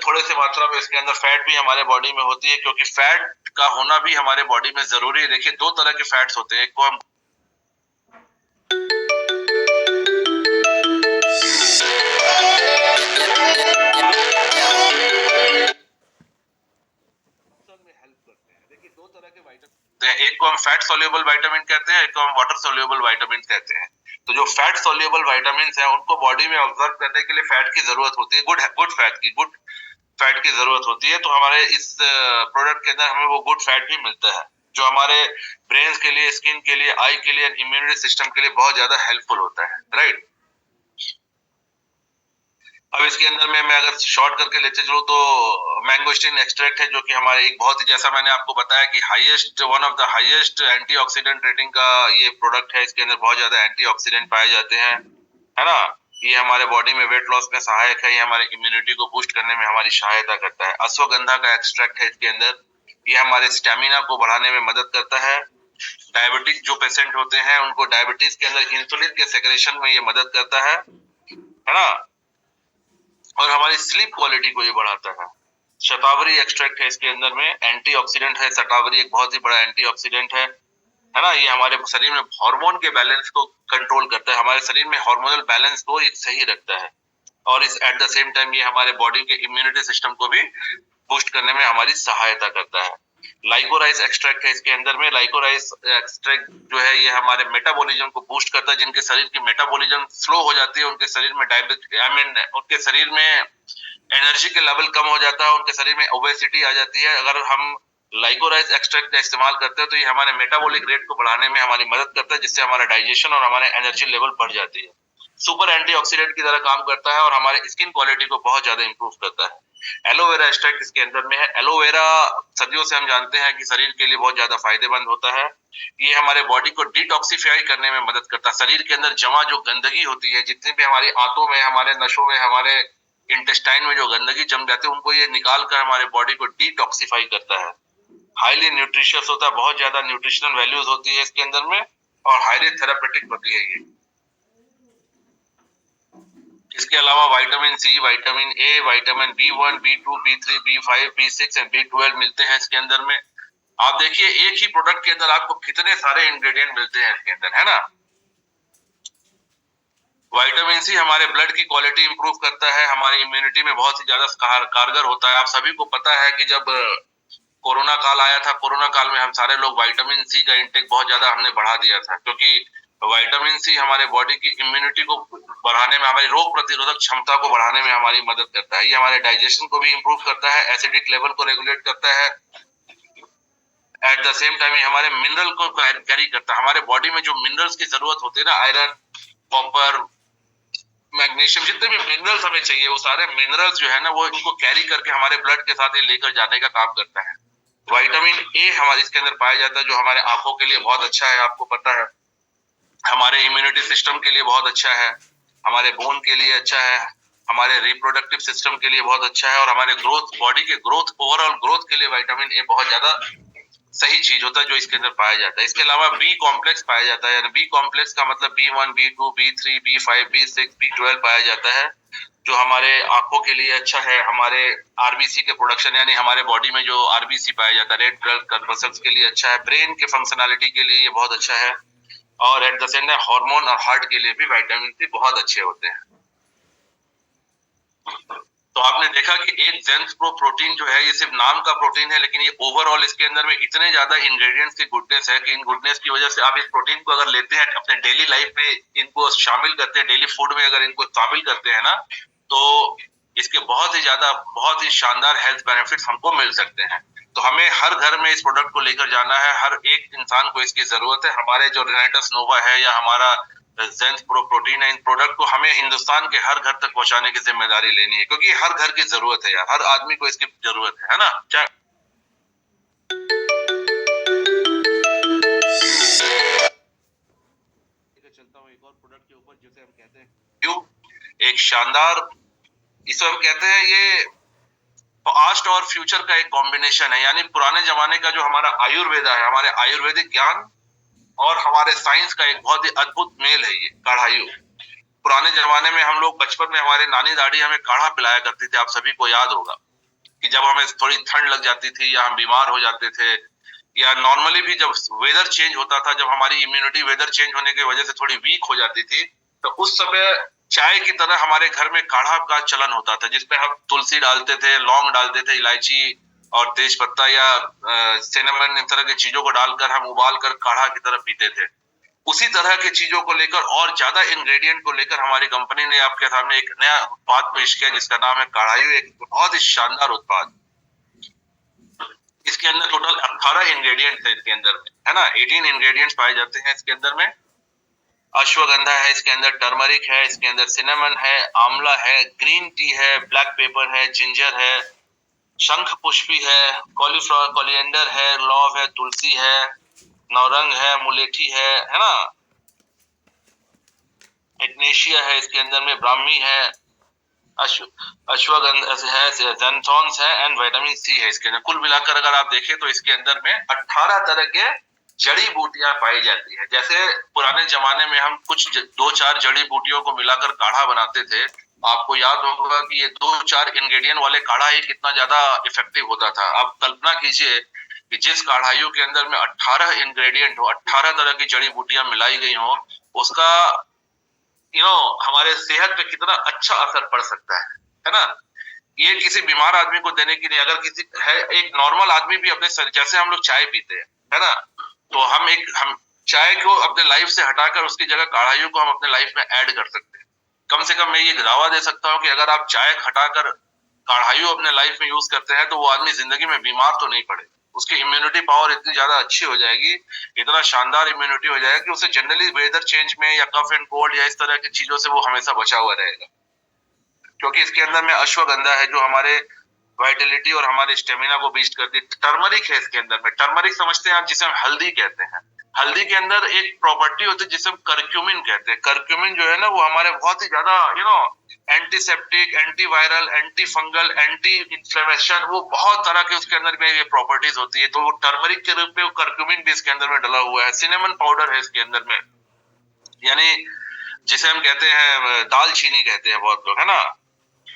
थोड़े से मात्रा में इसके अंदर फैट भी हमारे बॉडी में होती है, क्योंकि फैट का होना भी हमारे बॉडी में जरूरी है। देखिए, दो तरह के फैट्स होते हैं। एक को हम में हेल्प करते हैं। देखिए, दो तरह के विटामिन, एक को हम फैट सोल्यूबल विटामिन कहते हैं, एक को हम वाटर सोल्यूबल विटामिन कहते हैं। तो जो फैट सोल्यूबल विटामिन है उनको बॉडी में ऑब्जर्व करने के लिए फैट की जरूरत होती है, गुड फैट की जरूरत होती है। तो हमारे इस प्रोडक्ट के अंदर हमें वो गुड फैट भी मिलता है, जो हमारे ब्रेन के लिए, स्किन के लिए, आई के लिए, इम्यूनिटी सिस्टम के लिए बहुत ज्यादा हेल्पफुल होता है, राइट। अब इसके अंदर में मैं अगर शॉर्ट करके लेते चलूं तो मैंगोस्टीन एक्सट्रैक्ट है, जो कि हमारे एक बहुत ही, जैसा मैंने आपको बताया कि one of the highest antioxidant rating का ये प्रोडक्ट है। इसके अंदर बहुत ज्यादा एंटीऑक्सीडेंट पाए जाते हैं, है ना। ये हमारे बॉडी में वेट लॉस में सहायक है, ये हमारे इम्यूनिटी को बूस्ट करने में हमारी सहायता करता है। अश्वगंधा का एक्सट्रैक्ट है इसके अंदर, ये हमारे स्टेमिना को बढ़ाने में मदद करता है। डायबिटिक जो पेशेंट होते हैं उनको डायबिटीज के अंदर इंसुलिन के सेक्रेशन में ये मदद करता है ना। और हमारी स्लीप क्वालिटी को ये बढ़ाता है। शतावरी एक्सट्रैक्ट है इसके अंदर में, एंटीऑक्सीडेंट है। शतावरी एक बहुत ही बड़ा एंटीऑक्सीडेंट है ना। ये हमारे शरीर में हार्मोन के बैलेंस को कंट्रोल करता है, हमारे शरीर में हार्मोनल बैलेंस को ये सही रखता है। और इस एट द सेम टाइम ये हमारे बॉडी के इम्यूनिटी सिस्टम को भी बूस्ट करने में हमारी सहायता करता है। लाइकोराइस एक्सट्रैक्ट है इसके अंदर में। लाइकोराइस एक्सट्रैक्ट जो है ये हमारे मेटाबॉलिज्म को बूस्ट करता है। जिनके शरीर की मेटाबॉलिज्म स्लो हो जाती है, उनके शरीर में उनके शरीर में एनर्जी के लेवल कम हो जाता है, उनके शरीर में ओबेसिटी आ जाती है। अगर हम लाइकोराइस एक्सट्रैक्ट का इस्तेमाल करते हैं तो ये हमारे मेटाबॉलिक रेट को बढ़ाने में हमारी मदद करता है, जिससे हमारा डाइजेशन और हमारे एनर्जी लेवल बढ़ जाती है। सुपर एंटीऑक्सीडेंट की तरह काम करता है और हमारे स्किन क्वालिटी को बहुत ज्यादा इंप्रूव करता है। एलोवेरा एक्सट्रैक्ट इसके अंदर में है। एलोवेरा सदियों से हम जानते हैं कि शरीर के लिए बहुत ज्यादा फायदेमंद होता है। ये हमारे बॉडी को डिटॉक्सिफाई करने में मदद करता है। शरीर के अंदर जमा जो गंदगी होती है, जितनी भी हमारी आंतों में, हमारे नसों में, हमारे इंटेस्टाइन में जो गंदगी जम जाती है, उनको ये निकाल कर हमारे बॉडी को डिटॉक्सिफाई करता है। हाईली न्यूट्रिशियस होता है, बहुत ज्यादा न्यूट्रिशनल वैल्यूज होती है इसके अंदर में, और हाईली थेरापेटिक होती है ये। इसके अलावा vitamin C, vitamin A, vitamin B1, B2, B3, B5, B6 और B12 मिलते हैं इसके अंदर में। आप देखिए, एक ही प्रोडक्ट के अंदर आपको कितने सारे इंग्रेडिएंट मिलते हैं इसके अंदर, है ना। विटामिन सी हमारे ब्लड की क्वालिटी इंप्रूव करता है, हमारी इम्यूनिटी में बहुत ही ज्यादा कारगर होता है। आप सभी को पता है कि जब कोरोना काल आया था, कोरोना काल में हम सारे लोग विटामिन सी का इंटेक बहुत ज्यादा हमने बढ़ा दिया था, क्योंकि विटामिन सी हमारे बॉडी की इम्यूनिटी को बढ़ाने में, हमारी रोग प्रतिरोधक क्षमता को बढ़ाने में हमारी मदद करता है। ये हमारे डाइजेशन को भी इंप्रूव करता है, एसिडिक लेवल को रेगुलेट करता है। एट द सेम टाइम ये हमारे मिनरल को कैरी करता है। हमारे बॉडी में जो मिनरल्स की जरूरत होती है ना, आयरन, कॉपर, मैग्नीशियम, जितने भी मिनरल्स हमें चाहिए, वो सारे मिनरल्स जो है ना, वो इनको कैरी करके हमारे ब्लड के साथ ये लेकर जाने का काम करता है। विटामिन ए हमारे इसके अंदर पाया जाता है, जो हमारे आंखों के लिए बहुत अच्छा है, आपको पता है। हमारे इम्यूनिटी सिस्टम के लिए बहुत अच्छा है, हमारे बोन के लिए अच्छा है, हमारे रिप्रोडक्टिव सिस्टम के लिए बहुत अच्छा है, और हमारे ग्रोथ, बॉडी के ग्रोथ, ओवरऑल ग्रोथ के लिए विटामिन ए बहुत ज्यादा सही चीज होता है, जो इसके अंदर पाया जाता है। इसके अलावा बी कॉम्प्लेक्स पाया जाता है, यानी बी कॉम्प्लेक्स का मतलब B1, B2, B3, B5, B6, B12 पाया जाता है, जो हमारे आंखों के लिए अच्छा है। हमारे आरबीसी के प्रोडक्शन, यानी हमारे बॉडी में जो आरबीसी पाया जाता है, रेड ब्लड कॉर्पस्कल्स के लिए अच्छा है। ब्रेन के फंक्शनैलिटी के लिए ये बहुत अच्छा है, और at the same time hormone और हार्ट के लिए भी विटामिन सी बहुत अच्छे होते हैं। तो आपने देखा कि एक जेंस प्रो प्रोटीन जो है ये सिर्फ नाम का प्रोटीन है, लेकिन ये ओवरऑल इसके अंदर में इतने ज्यादा इंग्रेडिएंट्स की गुडनेस है कि इन गुडनेस की वजह से आप इस प्रोटीन को अगर लेते हैं अपने डेली लाइफ में, इनको शामिल करते हैं डेली फूड में, अगर इनको शामिल करते हैं ना, तो इसके बहुत ही ज्यादा, बहुत ही शानदार हेल्थ बेनिफिट्स हमको मिल सकते हैं। तो हमें हर घर में इस प्रोडक्ट को लेकर जाना है, हर एक इंसान को इसकी जरूरत है। हमारे जो रेनेटस नोवा है या हमारा जेंस प्रो प्रोटीन है, इन प्रोडक्ट को हमें हिंदुस्तान के हर घर तक पहुंचाने की जिम्मेदारी लेनी है, क्योंकि हर घर की जरूरत है यार, हर आदमी को इसकी जरूरत है ना। क्या चलता हूँ एक और प्रोडक्ट के ऊपर, जिसे हम कहते हैं क्यों, एक शानदार, इसे हम कहते हैं ये पास्ट और फ्यूचर का एक कॉम्बिनेशन है। यानी पुराने जमाने का जो हमारा आयुर्वेदा है, हमारे आयुर्वेदिक ज्ञान और हमारे साइंस का एक बहुत ही अद्भुत मेल है ये काढ़ायु। पुराने जमाने में हम लोग बचपन में हमारे नानी दादी हमें काढ़ा पिलाया करती थी। आप सभी को याद होगा कि जब हमें थोड़ी ठंड लग जाती थी या हम बीमार हो जाते थे, या नॉर्मली भी जब वेदर चेंज होता था, जब हमारी इम्यूनिटी वेदर चेंज होने की वजह से थोड़ी वीक हो जाती थी, तो उस समय चाय की तरह हमारे घर में काढ़ा का चलन होता था, जिसमें हम तुलसी डालते थे, लौंग डालते थे, इलायची और तेज पत्ता या सिनेमन, इन तरह की चीजों को डालकर हम उबाल कर काढ़ा की तरह पीते थे। उसी तरह की चीजों को लेकर और ज्यादा इंग्रेडिएंट को लेकर हमारी कंपनी ने आपके सामने एक नया उत्पाद पेश किया, जिसका नाम है काढ़ायु। एक बहुत ही शानदार उत्पाद। इसके अंदर टोटल 18 इंग्रेडिएंट है इसके अंदर में, है ना। 18 इंग्रेडिएंट्स पाए जाते हैं इसके अंदर में। अश्वगंधा है इसके अंदर, टर्मरिक है इसके अंदर, सिनेमन है, आंवला है, ग्रीन टी है, ब्लैक पेपर है, जिंजर है, शंख पुष्पी है, कॉलीफ्लावर, कोलिएंडर है, लौंग है, तुलसी है, नौरंग है, मुलेठी है ना, एग्नेशिया है इसके अंदर में, ब्राह्मी है, अश्वगंधा है, ज़ैंथोन्स है एंड विटामिन सी है इसके अंदर। कुल मिलाकर अगर आप देखें तो इसके अंदर में 18 तरह के जड़ी बूटियां पाई जाती है। जैसे पुराने जमाने में हम कुछ 2-4 जड़ी बूटियों को मिलाकर काढ़ा बनाते थे, आपको याद होगा कि ये 2-4 इंग्रेडिएंट वाले काढ़ा ही कितना ज्यादा इफेक्टिव होता था। आप कल्पना कीजिए कि जिस काढ़ाइयों के अंदर में 18 इंग्रेडिएंट हो, 18 तरह की जड़ी बूटियां मिलाई गई हो, उसका हमारे सेहत पे कितना अच्छा असर पड़ सकता है ना। ये किसी बीमार आदमी को देने की नहीं, अगर किसी है, एक नॉर्मल आदमी भी अपने जैसे हम लोग चाय पीते हैं, है ना, तो हम चाय को अपने लाइफ से हटाकर उसकी जगह काढ़ाइयों को हम अपने लाइफ में ऐड कर सकते हैं। कम से कम मैं ये दावा दे सकता हूँ कि अगर आप चाय हटाकर काढ़ाइयों अपने लाइफ में यूज करते हैं, तो वो आदमी जिंदगी में बीमार तो नहीं पड़ेगा। उसकी इम्यूनिटी पावर इतनी ज्यादा अच्छी हो जाएगी, इतना शानदार इम्यूनिटी हो जाएगा कि उसे जनरली वेदर चेंज में या कफ एंड कोल्ड या इस तरह की चीजों से वो हमेशा बचा हुआ रहेगा। क्योंकि इसके अंदर में अश्वगंधा है जो हमारे वाइटलिटी और हमारे स्टेमिना को बूस्ट करती है। टर्मरिक है इसके अंदर में, टर्मरिक समझते हैं आप, जिसे हम हल्दी कहते हैं। हल्दी के अंदर एक प्रॉपर्टी होती है जिसे हम करक्यूमिन कहते हैं। करक्यूमिन जो है ना, वो हमारे बहुत ही ज्यादा antiseptic, antiviral, anti fungal, anti inflammation, वो बहुत तरह के उसके अंदर में ये प्रॉपर्टीज होती है। तो टर्मरिक के रूप में कर्क्यूमिन भी इसके अंदर में डला हुआ है। सिनेमन पाउडर है इसके अंदर में, यानी जिसे हम कहते हैं दालचीनी कहते हैं बहुत लोग, है ना।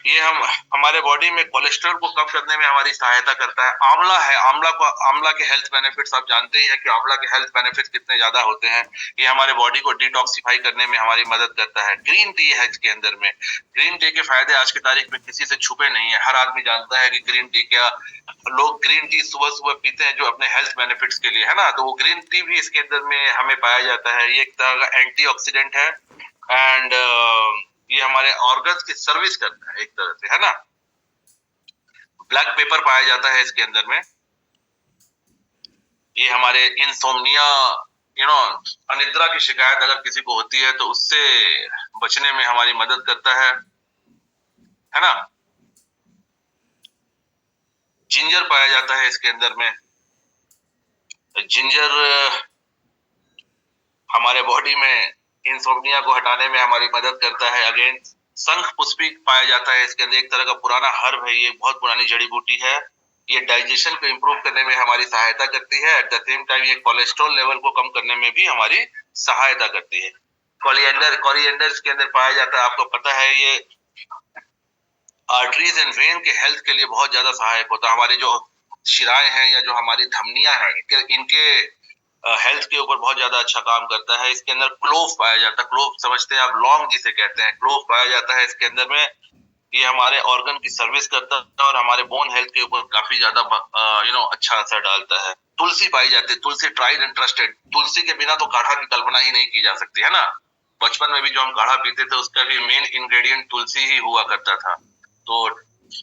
ये हमारे बॉडी में कोलेस्ट्रॉल को कम करने में हमारी सहायता करता है। आंवला है, आंवला के हेल्थ बेनिफिट्स आप जानते ही हैं कि आंवला के हेल्थ बेनिफिट्स कितने ज्यादा होते हैं। ये हमारे बॉडी को डिटॉक्सिफाई करने में हमारी मदद करता है। ग्रीन टी है इसके अंदर में। ग्रीन टी के फायदे आज की तारीख में किसी से छुपे नहीं है, हर आदमी जानता है कि ग्रीन टी क्या। लोग ग्रीन टी सुबह सुबह पीते हैं जो अपने हेल्थ बेनिफिट्स के लिए, है ना। तो वो ग्रीन टी भी इसके अंदर में हमें पाया जाता है। ये एक तरह का एंटीऑक्सीडेंट है एंड ये हमारे ऑर्गन्स की सर्विस करता है एक तरह से, है ना। ब्लैक पेपर पाया जाता है इसके अंदर में। ये हमारे इंसोम्निया, अनिद्रा की शिकायत अगर किसी को होती है तो उससे बचने में हमारी मदद करता है ना। जिंजर पाया जाता है इसके अंदर में। जिंजर हमारे बॉडी में इंसोम्निया को हटाने में हमारी मदद करता है। अगेन शंख पुष्पी पाया जाता है इसके अंदर, एक तरह का पुराना हर्ब है, ये बहुत पुरानी जड़ी बूटी है। ये डाइजेशन को इम्प्रूव करने में हमारी सहायता करती है। एट द सेम टाइम ये कोलेस्ट्रॉल लेवल को कम करने में भी हमारी सहायता करती है। कोरिएंडर के अंदर पाया जाता है, आपको पता है ये आर्टरीज एंड वेन के हेल्थ के लिए बहुत ज्यादा सहायक होता है। हमारे जो शिराएं हैं या जो हमारी धमनियां हैं, इनके हेल्थ के ऊपर बहुत ज्यादा अच्छा काम करता है। इसके अंदर क्लोव पाया जाता है। क्लोव समझते हैं आप, लौंग जिसे कहते हैं, क्लोव पाया जाता है इसके अंदर में। ये हमारे ऑर्गन की सर्विस करता है और हमारे बोन हेल्थ के ऊपर काफी ज्यादा अच्छा असर डालता है। तुलसी पाई जाती है, तुलसी ट्राइड एंड ट्रस्टेड। तुलसी के बिना तो काढ़ा की कल्पना ही नहीं की जा सकती है ना। बचपन में भी जो हम काढ़ा पीते थे उसका भी मेन इंग्रेडिएंट तुलसी ही हुआ करता था। तो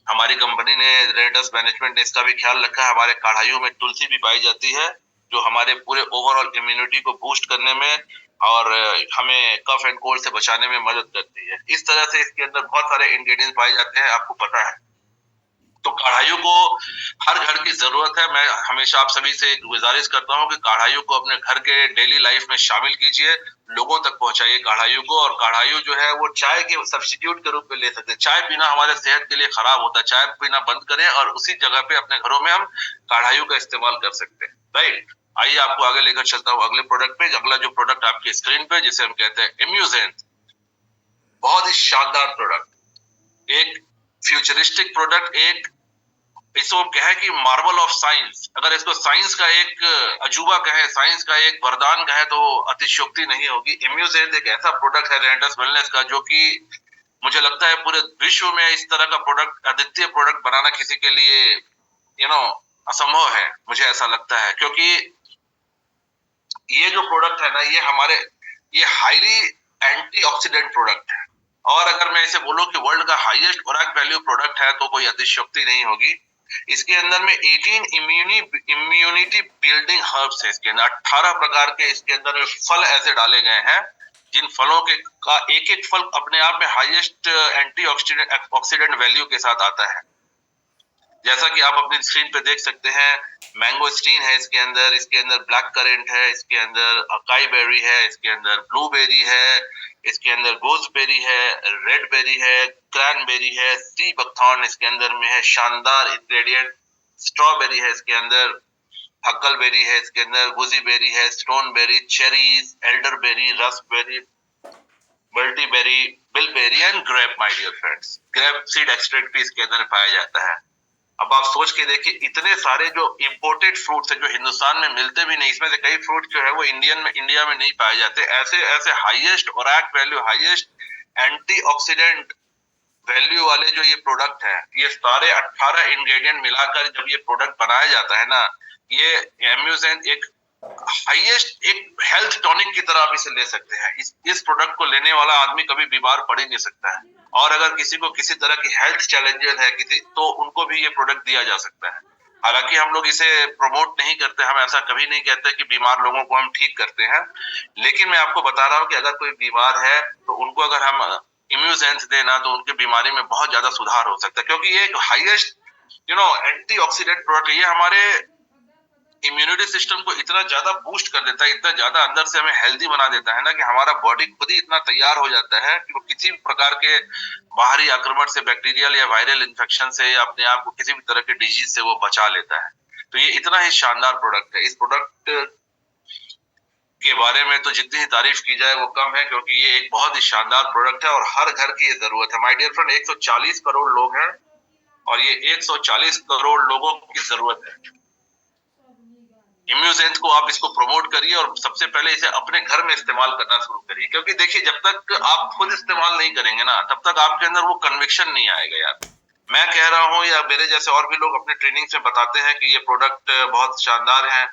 हमारी कंपनी ने, रेडस मैनेजमेंट ने इसका भी ख्याल रखा है। हमारे काढ़ाइयों में तुलसी भी पाई जाती है जो हमारे पूरे ओवरऑल इम्यूनिटी को बूस्ट करने में और हमें कफ एंड कोल्ड से बचाने में मदद करती है। इस तरह से इसके अंदर बहुत सारे इंग्रेडिएंट्स पाए जाते हैं, आपको पता है। तो काढ़ाइयों को हर घर की जरूरत है। मैं हमेशा आप सभी से गुजारिश करता हूँ कि काढ़ाइयों को अपने घर के डेली लाइफ में शामिल कीजिए, लोगों तक पहुंचाइए काढ़ाइयों को। और काढ़ाइयों जो है वो चाय के सब्स्टिट्यूट के रूप में ले सकते हैं। चाय पीना हमारे सेहत के लिए खराब होता है, चाय पीना बंद करें और उसी जगह पे अपने घरों में हम काढ़ाइयों का इस्तेमाल कर सकते हैं, राइट। आइए आपको आगे लेकर चलता हूँ अगले प्रोडक्ट पे। अगला जो प्रोडक्ट आपकी स्क्रीन पे, जिसे हम कहते हैं इम्यूजेंट, बहुत ही शानदार प्रोडक्ट, एक फ्यूचरिस्टिक प्रोडक्ट, एक इसको कहे कि मार्वल ऑफ साइंस। अगर इसको साइंस का एक अजूबा कहे, साइंस का एक वरदान कहे तो अतिशयोक्ति नहीं होगी। इम्यूजेंट एक ऐसा प्रोडक्ट है रेनेटस वेलनेस का जो कि मुझे लगता है पूरे विश्व में इस तरह का प्रोडक्ट, अद्वितीय प्रोडक्ट बनाना किसी के लिए असंभव है, मुझे ऐसा लगता है। क्योंकि ये जो प्रोडक्ट है ना, ये हाईली एंटीऑक्सीडेंट प्रोडक्ट है। और अगर मैं इसे बोलूं कि वर्ल्ड का हाईएस्ट ओरैक वैल्यू प्रोडक्ट है तो कोई अतिशयोक्ति नहीं होगी। इसके अंदर में 18 इम्यूनिटी बिल्डिंग हर्ब्स है। इसके अंदर 18 प्रकार के इसके अंदर फल ऐसे डाले गए हैं जिन फलों के का एक एक फल अपने आप में हाईएस्ट एंटीऑक्सीडेंट वैल्यू के साथ आता है। जैसा कि आप अपनी स्क्रीन पे देख सकते हैं, मैंगो स्टीन है इसके अंदर ब्लैक करेंट है, इसके अंदर अकाई बेरी है, इसके अंदर ब्लूबेरी है, इसके अंदर गोजबेरी है, रेड बेरी है, क्रैनबेरी है, सी बकथॉर्न इसके अंदर में है, शानदार इंग्रेडिएंट। स्ट्रॉबेरी है इसके अंदर, हकलबेरी है इसके अंदर, गुजीबेरी है, stoneberry, cherries, elderberry, raspberry, multiberry, bilberry and grape. My dear friends, grape seed extract भी इसके अंदर पाया जाता है। अब आप सोच के देखिए, इतने सारे जो इंपोर्टेड फ्रूट्स है जो हिंदुस्तान में मिलते भी नहीं, इसमें से कई फ्रूट जो है वो इंडिया में नहीं पाए जाते। ऐसे ऐसे highest ORAC value, highest antioxidant value वाले जो ये प्रोडक्ट है, ये सारे 18 इंग्रेडिएंट मिलाकर जब ये प्रोडक्ट बनाया जाता है ना, ये एम्यूजेंट एक हाईएस्ट एक हेल्थ टॉनिक की तरह आप इसे ले सकते हैं। इस प्रोडक्ट को लेने वाला आदमी कभी बीमार पड़ ही नहीं सकता है। और अगर किसी को किसी तरह की हेल्थ चैलेंजेस है तो उनको भी ये प्रोडक्ट दिया जा सकता है। हालांकि हम लोग इसे प्रमोट नहीं करते, हम ऐसा कभी नहीं कहते कि बीमार लोगों को हम ठीक करते हैं। लेकिन मैं आपको बता रहा हूँ कि अगर कोई बीमार है तो उनको अगर हम इम्यूजेंस देना तो उनकी बीमारी में बहुत ज्यादा सुधार हो सकता है। क्योंकि ये एक हाईएस्ट एंटीऑक्सीडेंट प्रोडक्ट है। ये हमारे इम्यूनिटी सिस्टम को इतना ज्यादा बूस्ट कर देता है, इतना ज्यादा अंदर से हमें हेल्दी बना देता है ना, कि हमारा बॉडी खुद ही इतना तैयार हो जाता है कि वो किसी भी प्रकार के बाहरी आक्रमण से, बैक्टीरियल या वायरल इन्फेक्शन से, या अपने आप को किसी भी तरह के डिजीज से वो बचा लेता है। तो ये इतना ही शानदार प्रोडक्ट है। इस प्रोडक्ट के बारे में तो जितनी ही तारीफ की जाए वो कम है, क्योंकि ये एक बहुत ही शानदार प्रोडक्ट है और हर घर की ये जरूरत है। माय डियर फ्रेंड, 140 करोड़ लोग हैं और ये 140 करोड़ लोगों की जरूरत है। इम्यूजेंस को आप इसको प्रमोट करिए और सबसे पहले इसे अपने घर में इस्तेमाल करना शुरू करिए। क्योंकि देखिए, जब तक आप खुद इस्तेमाल नहीं करेंगे ना, तब तक आपके अंदर वो कन्विक्शन नहीं आएगा। यार, मैं कह रहा हूँ या मेरे जैसे और भी लोग अपने ट्रेनिंग से बताते हैं कि ये प्रोडक्ट बहुत शानदार है,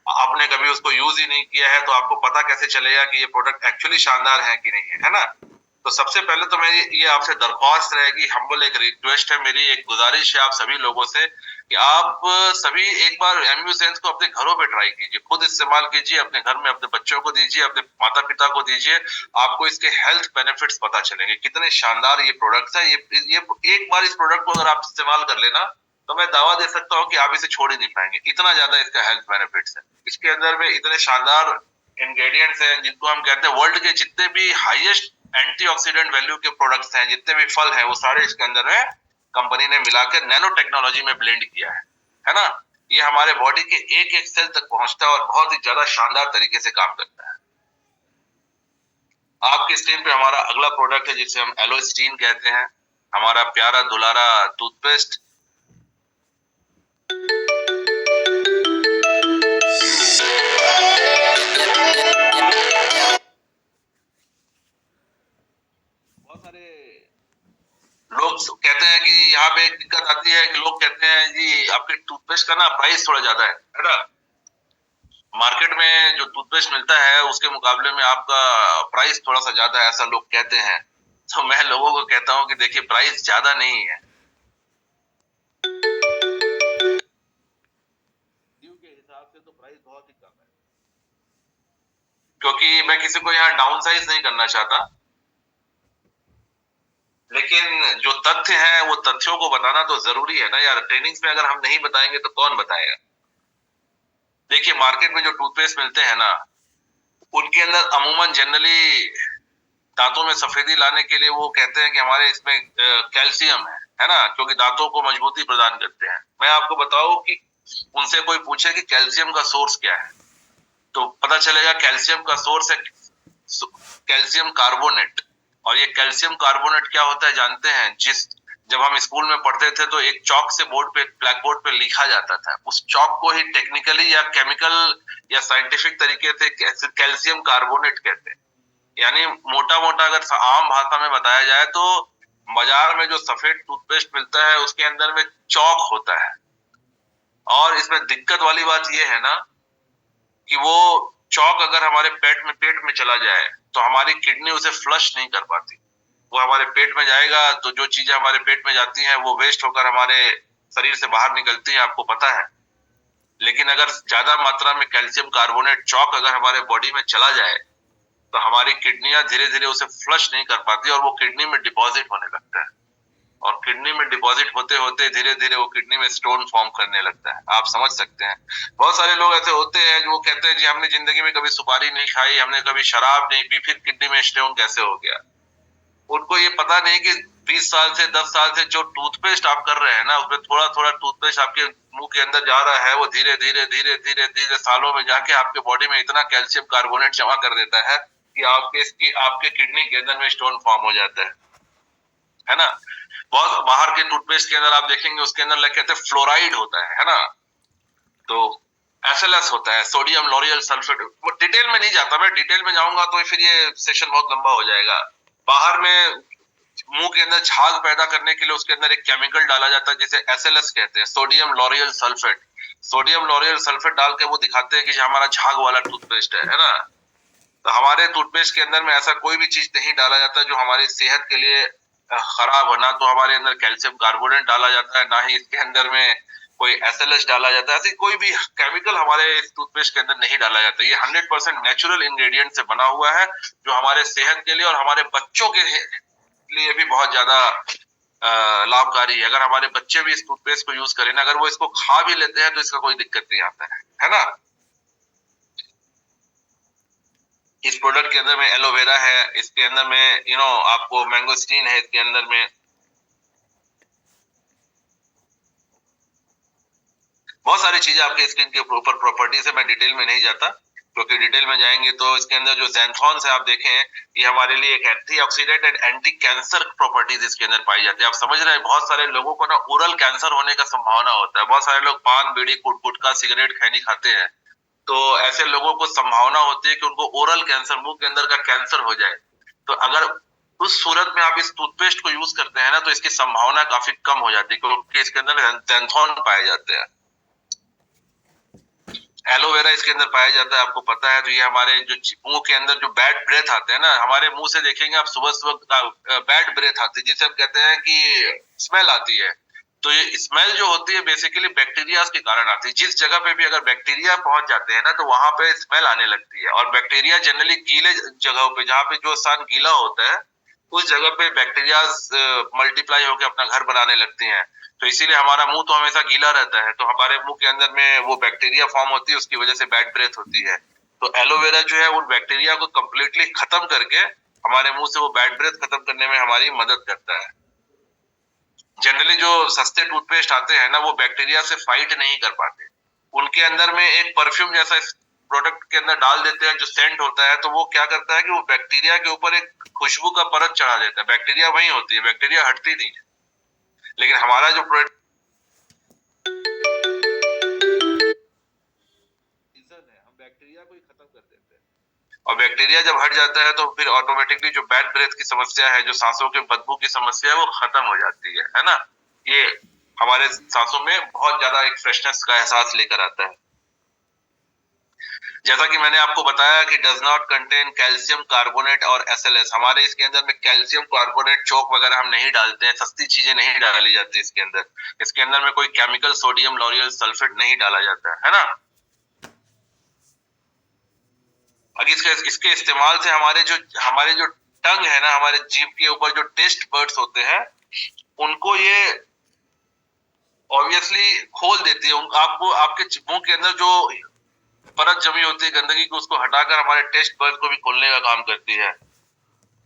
आपने कभी उसको यूज ही नहीं किया है तो आपको पता कैसे चलेगा कि ये प्रोडक्ट एक्चुअली शानदार है कि नहीं है ना। तो सबसे पहले तो मेरी ये आपसे दरख्वास्त रहेगी, हम्बल एक रिक्वेस्ट है मेरी, एक गुजारिश है आप सभी लोगों से कि आप सभी एक बार एम्यूजेंस को अपने घरों पे ट्राई कीजिए, खुद इस्तेमाल कीजिए, अपने घर में अपने बच्चों को दीजिए, अपने माता पिता को दीजिए। आपको इसके हेल्थ बेनिफिट्स पता चलेंगे, कितने शानदार ये प्रोडक्ट्स है। ये एक बार इस प्रोडक्ट को अगर आप इस्तेमाल कर लेना तो मैं दावा दे सकता हूँ कि आप इसे छोड़ ही नहीं पाएंगे, इतना ज्यादा इसका हेल्थ बेनिफिट्स है। इसके अंदर में इतने शानदार इंग्रेडिएंट्स हैं जिनको हम कहते हैं वर्ल्ड के जितने भी हाईएस्ट एंटीऑक्सीडेंट वैल्यू के प्रोडक्ट्स हैं, जितने भी फल हैं, वो सारे इसके अंदर में कंपनी ने मिलाकर नैनो टेक्नोलॉजी में ब्लेंड किया है ना। ये हमारे बॉडी के एक एक सेल तक पहुंचता है और बहुत ही ज्यादा शानदार तरीके से काम करता है। आपकी स्क्रीन पे हमारा अगला प्रोडक्ट है जिसे हम एलोस्टीन कहते हैं, हमारा प्यारा दुलारा टूथपेस्ट। बहुत सारे लोग कहते हैं कि यहाँ पे एक दिक्कत आती है कि लोग कहते हैं जी आपके टूथपेस्ट का ना प्राइस थोड़ा ज्यादा है ना। मार्केट में जो टूथपेस्ट मिलता है उसके मुकाबले में आपका प्राइस थोड़ा सा ज्यादा है, ऐसा लोग कहते हैं। तो मैं लोगों को कहता हूँ कि देखिए प्राइस ज्यादा नहीं है, के हिसाब से तो प्राइस बहुत ही कम है। क्योंकि मैं किसी को यहाँ डाउन साइज नहीं करना चाहता, लेकिन जो तथ्य है वो तथ्यों को बताना तो जरूरी है ना यार। ट्रेनिंग्स में अगर हम नहीं बताएंगे तो कौन बताएगा। देखिए मार्केट में जो टूथपेस्ट मिलते हैं ना, उनके अंदर अमूमन जनरली दांतों में सफेदी लाने के लिए वो कहते हैं कि हमारे इसमें कैल्शियम है ना, क्योंकि दांतों को मजबूती प्रदान करते हैं। मैं आपको बताऊं कि उनसे कोई पूछे कि कैल्शियम का सोर्स क्या है, तो पता चलेगा कैल्शियम का सोर्स है कैल्शियम कार्बोनेट। और ये कैल्शियम कार्बोनेट क्या होता है जानते हैं? जब हम स्कूल में पढ़ते थे तो एक चौक से बोर्ड पे, ब्लैक बोर्ड पे लिखा जाता था, उस चौक को ही टेक्निकली या केमिकल या साइंटिफिक तरीके से कैल्शियम कार्बोनेट कहते हैं। यानी मोटा मोटा अगर आम भाषा में बताया जाए तो बाजार में जो सफेद टूथपेस्ट मिलता है उसके अंदर में चौक होता है। और इसमें दिक्कत वाली बात यह है ना कि वो चौक अगर हमारे पेट में चला जाए तो हमारी किडनी उसे फ्लश नहीं कर पाती। वो हमारे पेट में जाएगा तो जो चीजें हमारे पेट में जाती हैं वो वेस्ट होकर हमारे शरीर से बाहर निकलती हैं, आपको पता है। लेकिन अगर ज्यादा मात्रा में कैल्शियम कार्बोनेट चौक अगर हमारे बॉडी में चला जाए तो हमारी किडनियां धीरे धीरे उसे फ्लश नहीं कर पाती और वो किडनी में डिपॉजिट होने लगता है। और किडनी में डिपॉजिट होते होते धीरे धीरे वो किडनी में स्टोन फॉर्म करने लगता है। आप समझ सकते हैं। बहुत सारे लोग ऐसे होते हैं जो कहते हैं जी हमने जिंदगी में कभी सुपारी नहीं खाई, हमने कभी शराब नहीं पी, फिर किडनी में स्टोन कैसे हो गया। उनको ये पता नहीं कि 20 साल से 10 साल से जो टूथपेस्ट आप कर रहे हैं ना, उसमें थोड़ा थोड़ा टूथपेस्ट आपके मुंह के अंदर जा रहा है, वो धीरे धीरे धीरे धीरे धीरे सालों में जाके आपके बॉडी में इतना कैल्शियम कार्बोनेट जमा कर देता है कि आपके किडनी के अंदर में स्टोन फॉर्म हो जाता है ना। बहुत बाहर के टूथपेस्ट के अंदर आप देखेंगे उसके अंदर लग कहते हैं फ्लोराइड होता है ना। तो एसएलएस होता है, सोडियम लॉरियल सल्फेट। वो डिटेल में नहीं जाता, मैं डिटेल में जाऊंगा तो फिर ये सेशन बहुत लंबा हो जाएगा। बाहर में मुंह के अंदर झाग पैदा करने के लिए उसके अंदर एक केमिकल डाला जाता है जिसे एसएलएस कहते हैं, sodium L'Oréal sulphate. Sodium L'Oréal sulphate डाल के वो दिखाते हैं कि हमारा झाग वाला टूथपेस्ट है ना। तो हमारे टूथपेस्ट के अंदर में ऐसा कोई भी चीज नहीं डाला जाता जो हमारी सेहत के लिए खराब हो। ना तो हमारे अंदर कैल्शियम कार्बोनेट डाला जाता है, ना ही इसके अंदर में कोई एसएलएस डाला जाता है। ऐसी कोई भी केमिकल हमारे इस टूथपेस्ट के अंदर नहीं डाला जाता। ये 100% नेचुरल इंग्रेडिएंट से बना हुआ है जो हमारे सेहत के लिए और हमारे बच्चों के लिए भी बहुत ज्यादा लाभकारी है। अगर हमारे बच्चे भी इस टूथपेस्ट को यूज करें ना, अगर वो इसको खा भी लेते हैं तो इसका कोई दिक्कत नहीं आता है ना। इस प्रोडक्ट के अंदर में एलोवेरा है, इसके अंदर में आपको मैंगोस्टीन है, इसके अंदर में बहुत सारी चीजें आपके स्किन के ऊपर प्रॉपर्टी से मैं डिटेल में नहीं जाता, क्योंकि डिटेल में जाएंगे तो इसके अंदर जो ज़ैंथोन है आप देखें, ये हमारे लिए एक antioxidant and anti cancer properties इसके अंदर पाई जाती है। आप समझ रहे हैं, बहुत सारे लोगों को ना ओरल कैंसर होने का संभावना होता है। बहुत सारे लोग पान बीड़ी गुटखा सिगरेट खैनी खाते हैं, तो ऐसे लोगों को संभावना होती है कि उनको ओरल कैंसर, मुंह के अंदर का कैंसर हो जाए। तो अगर उस सूरत में आप इस टूथपेस्ट को यूज करते हैं ना तो इसकी संभावना काफी कम हो जाती है, क्योंकि इसके अंदर ज़ैंथोन पाए जाते हैं। एलोवेरा इसके अंदर पाया जाता है, आपको पता है। तो ये हमारे जो मुंह के अंदर जो बैड ब्रेथ आते हैं ना, हमारे मुंह से देखेंगे आप सुबह सुबह बैड ब्रेथ आती है जिसे हम कहते हैं कि स्मेल आती है। तो ये स्मेल जो होती है बेसिकली बैक्टीरिया के कारण आती है। जिस जगह पे भी अगर बैक्टीरिया पहुंच जाते हैं ना तो वहां पे स्मेल आने लगती है। और बैक्टीरिया जनरली गीले जगहों पे, जहाँ पे जो स्थान गीला होता है उस जगह पे बैक्टीरिया मल्टीप्लाई होकर अपना घर बनाने लगती हैं। तो इसीलिए हमारा मुंह तो हमेशा गीला रहता है, तो हमारे मुंह के अंदर में वो बैक्टीरिया फॉर्म होती है, उसकी वजह से बैड ब्रेथ होती है। तो एलोवेरा जो है उन बैक्टीरिया को कंप्लीटली खत्म करके हमारे मुंह से वो बैड ब्रेथ खत्म करने में हमारी मदद करता है। जनरली जो सस्ते टूथपेस्ट आते हैं ना वो बैक्टीरिया से फाइट नहीं कर पाते। उनके अंदर में एक परफ्यूम जैसा प्रोडक्ट के अंदर डाल देते हैं जो सेंट होता है, तो वो क्या करता है कि वो बैक्टीरिया के ऊपर एक खुशबू का परत चढ़ा देता है। बैक्टीरिया वही होती है, बैक्टीरिया हटती नहीं है। लेकिन हमारा जो प्रोडक्ट है, हम बैक्टीरिया को ही खत्म कर देते हैं। और बैक्टीरिया जब हट जाता है तो फिर ऑटोमेटिकली जो बैड ब्रेथ की समस्या है, जो सांसों के बदबू की समस्या है, वो खत्म हो जाती है ना। ये हमारे सांसों में बहुत ज्यादा एक फ्रेशनेस का एहसास लेकर आता है। जैसा कि मैंने आपको बताया कि does not contain calcium carbonate और एसएलएस। हमारे इसके अंदर में कैल्शियम कार्बोनेट चौक वगैरह हम नहीं डालते हैं, सस्ती चीजें नहीं डाली जाती इसके अंदर। इसके अंदर में कोई केमिकल सोडियम लॉरियल सल्फेट नहीं डाला जाता है ना। अगर इसके इस्तेमाल से हमारे जो टंग है ना, हमारे जीभ के ऊपर जो टेस्ट बर्ड्स होते हैं, उनको ये ऑब्वियसली खोल देती है। आपको आपके मुंह के अंदर जो परत जमी होती है गंदगी को, उसको हटाकर हमारे टेस्ट बर्ड को भी खोलने का काम करती है।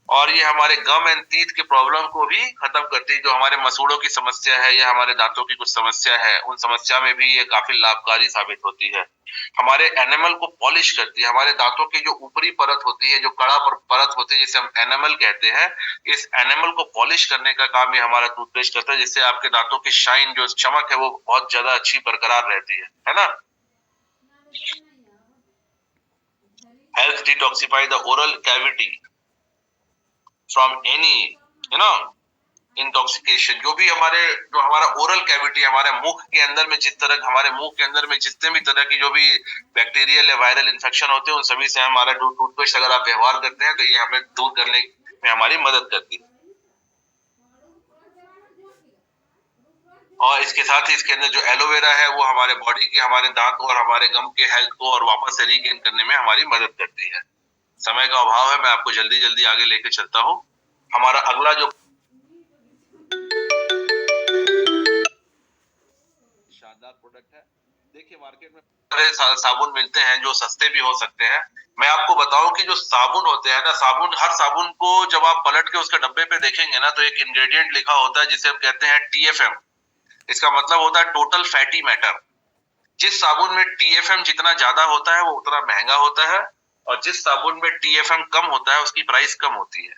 और ये हमारे गम एंड टीथ के प्रॉब्लम को भी खत्म करती है। जो हमारे मसूड़ों की समस्या है या हमारे दांतों की कुछ समस्या है, उन समस्या में भी ये काफी लाभकारी साबित होती है। हमारे एनिमल को पॉलिश करती है। हमारे दांतों की जो ऊपरी परत होती है, जो कड़ा परत होती है, जिसे हम एनिमल कहते हैं, इस एनिमल को पॉलिश करने का काम ये हमारा टूथपेस्ट करता है, जिससे आपके दांतों की शाइन, जो चमक है, वो बहुत ज्यादा अच्छी बरकरार रहती है ना। Help detoxify the oral cavity from any intoxication. जो हमारा ओरल कैविटी, हमारे मुख के अंदर में हमारे मुंह के अंदर में जितने भी तरह की जो भी बैक्टीरियल या वायरल इन्फेक्शन होते हैं, उन सभी से हमारा टूथपेस्ट अगर आप व्यवहार करते हैं तो ये हमें दूर करने में हमारी मदद करती है। और इसके साथ ही इसके अंदर जो एलोवेरा है, वो हमारे बॉडी के, हमारे दांत और हमारे गम के हेल्थ को और वापस से रीगेन करने में हमारी मदद करती है। समय का अभाव है, मैं आपको जल्दी जल्दी आगे लेके चलता हूँ। हमारा अगला जो शानदार प्रोडक्ट है, देखिए मार्केट में साबुन मिलते हैं जो सस्ते भी हो सकते हैं। मैं आपको बताऊं कि जो साबुन होते हैं ना, हर साबुन को जब आप पलट के उसके डब्बे पे देखेंगे ना, तो एक इंग्रेडिएंट लिखा होता है जिसे हम कहते हैं टीएफएम। इसका मतलब होता है टोटल फैटी मैटर। जिस साबुन में टीएफएम जितना ज्यादा होता है, वो उतना महंगा होता है, और जिस साबुन में टीएफएम कम होता है, उसकी प्राइस कम होती है।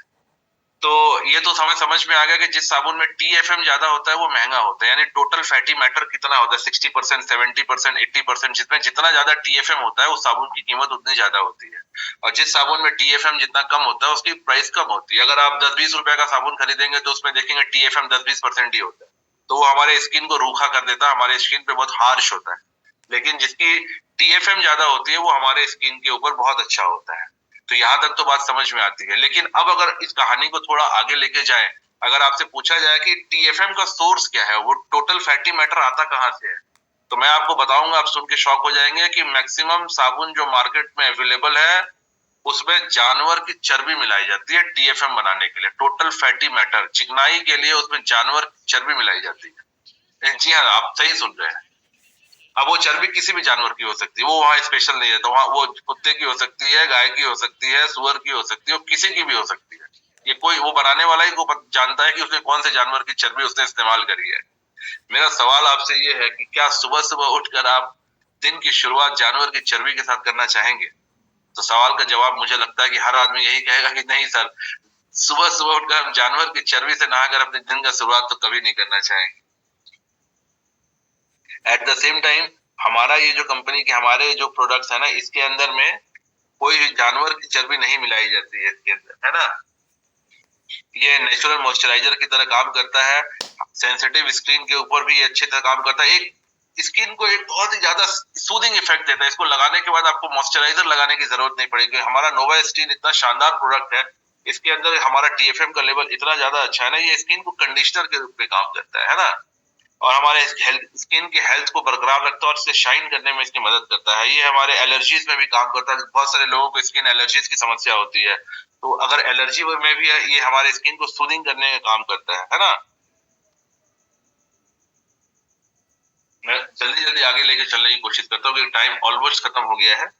तो ये तो समझ में आ गया कि जिस साबुन में टीएफएम ज्यादा होता है वो महंगा होता है। यानी टोटल फैटी मैटर कितना होता है, 60%, 70%, 80%, जितना जितना ज्यादा टीएफएम होता है, उस साबुन की कीमत उतनी ज्यादा होती है। और जिस साबुन में टीएफएम जितना कम होता है, उसकी प्राइस कम होती है। अगर आप 10-20 रुपए का साबुन खरीदेंगे तो उसमें देखेंगे टीएफएम 10-20% ही होता है, तो वो हमारे स्किन को रूखा कर देता है, हमारे स्किन पे बहुत हार्श होता है। लेकिन जिसकी टीएफएम ज्यादा होती है, वो हमारे स्किन के ऊपर बहुत अच्छा होता है। तो यहाँ तक तो बात समझ में आती है। लेकिन अब अगर इस कहानी को थोड़ा आगे लेके जाए, अगर आपसे पूछा जाए कि टीएफएम का सोर्स क्या है, वो टोटल फैटी मैटर आता कहाँ से है, तो मैं आपको बताऊंगा, आप सुन के शॉक हो जाएंगे कि मैक्सिमम साबुन जो मार्केट में अवेलेबल है, उसमें जानवर की चर्बी मिलाई जाती है टीएफएम बनाने के लिए। टोटल फैटी मैटर, चिकनाई के लिए उसमें जानवर की चर्बी मिलाई जाती है। जी हाँ, आप सही सुन रहे हैं। अब वो चर्बी किसी भी जानवर की हो सकती है, वो वहाँ स्पेशल नहीं है। तो वहाँ वो कुत्ते की हो सकती है, गाय की हो सकती है, सुअर की हो सकती है, और किसी की भी हो सकती है। ये कोई वो बनाने वाला ही को जानता है कि उसने कौन से जानवर की चर्बी उसने इस्तेमाल करी है। मेरा सवाल आपसे ये है कि क्या सुबह सुबह उठकर आप दिन की शुरुआत जानवर की चर्बी के साथ करना चाहेंगे? तो सवाल का जवाब मुझे लगता है कि हर आदमी यही कहेगा कि नहीं सर, सुबह सुबह उठकर हम जानवर की चर्बी से नहाकर अपने दिन का शुरुआत तो कभी नहीं करना चाहेंगे। एट द सेम टाइम, हमारा ये जो कंपनी के हमारे जो प्रोडक्ट्स है ना, इसके अंदर में कोई जानवर की चर्बी नहीं मिलाई जाती है इसके अंदर, है ना। ये नेचुरल मॉइस्चराइजर की तरह काम करता है। सेंसिटिव स्किन के ऊपर भी ये अच्छी तरह काम करता है। एक स्किन को एक बहुत ही ज्यादा सूदिंग इफेक्ट देता है। इसको लगाने के बाद आपको मॉइस्चराइजर लगाने की जरूरत नहीं पड़ेगी। हमारा नोवा स्किन इतना शानदार प्रोडक्ट है, इसके अंदर हमारा टीएफएम का लेवल इतना ज्यादा अच्छा है ना, ये स्किन को कंडीशनर के रूप में काम करता है ना। और हमारे स्किन के हेल्थ को बरकरार रखता है और इसे शाइन करने में इसकी मदद करता है। ये हमारे एलर्जीज में भी काम करता है। बहुत सारे लोगों को स्किन एलर्जीज की समस्या होती है, तो अगर एलर्जी में भी है, ये हमारे स्किन को सूदिंग करने का काम करता है ना। मैं जल्दी जल्दी आगे लेके चलने की कोशिश करता हूँ, क्योंकि टाइम ऑलमोस्ट खत्म हो गया है।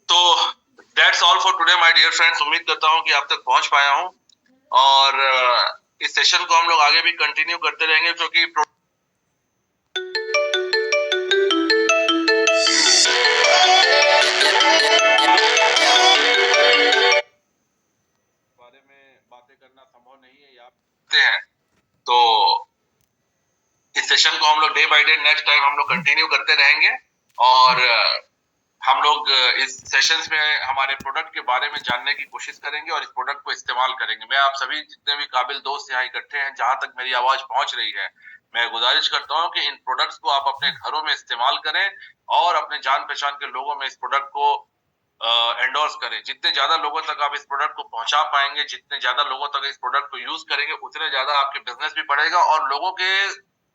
तो that's all for today my dear friends. उम्मीद करता हूँ कि आप तक पहुंच पाया हूँ। और इस सेशन को हम लोग आगे भी कंटिन्यू करते रहेंगे क्योंकि बारे में बातें करना संभव नहीं है या हैं तो इस सेशन को हम लोग day by day next time हम लोग कंटिन्यू करते रहेंगे और हम लोग इस सेशंस में हमारे प्रोडक्ट के बारे में जानने की कोशिश करेंगे और इस प्रोडक्ट को इस्तेमाल करेंगे। मैं आप सभी जितने भी काबिल दोस्त यहाँ इकट्ठे हैं, जहां तक मेरी आवाज पहुंच रही है, मैं गुजारिश करता हूं कि इन प्रोडक्ट्स को आप अपने घरों में इस्तेमाल करें और अपने जान पहचान के लोगों में इस प्रोडक्ट को एंडोर्स करें। जितने ज्यादा लोगों तक आप इस प्रोडक्ट को पहुंचा पाएंगे, जितने ज्यादा लोगों तक इस प्रोडक्ट को यूज करेंगे, उतने ज्यादा आपके बिजनेस भी बढ़ेगा और लोगों के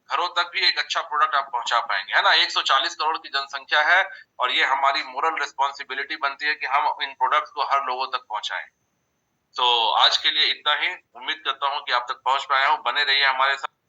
घरों तक भी एक अच्छा प्रोडक्ट आप पहुंचा पाएंगे, है ना। 140 करोड़ की जनसंख्या है और ये हमारी मोरल रिस्पॉन्सिबिलिटी बनती है कि हम इन प्रोडक्ट्स को हर लोगों तक पहुंचाएं। तो आज के लिए इतना ही। उम्मीद करता हूं कि आप तक पहुंच पाया हूं। बने रहिए हमारे साथ।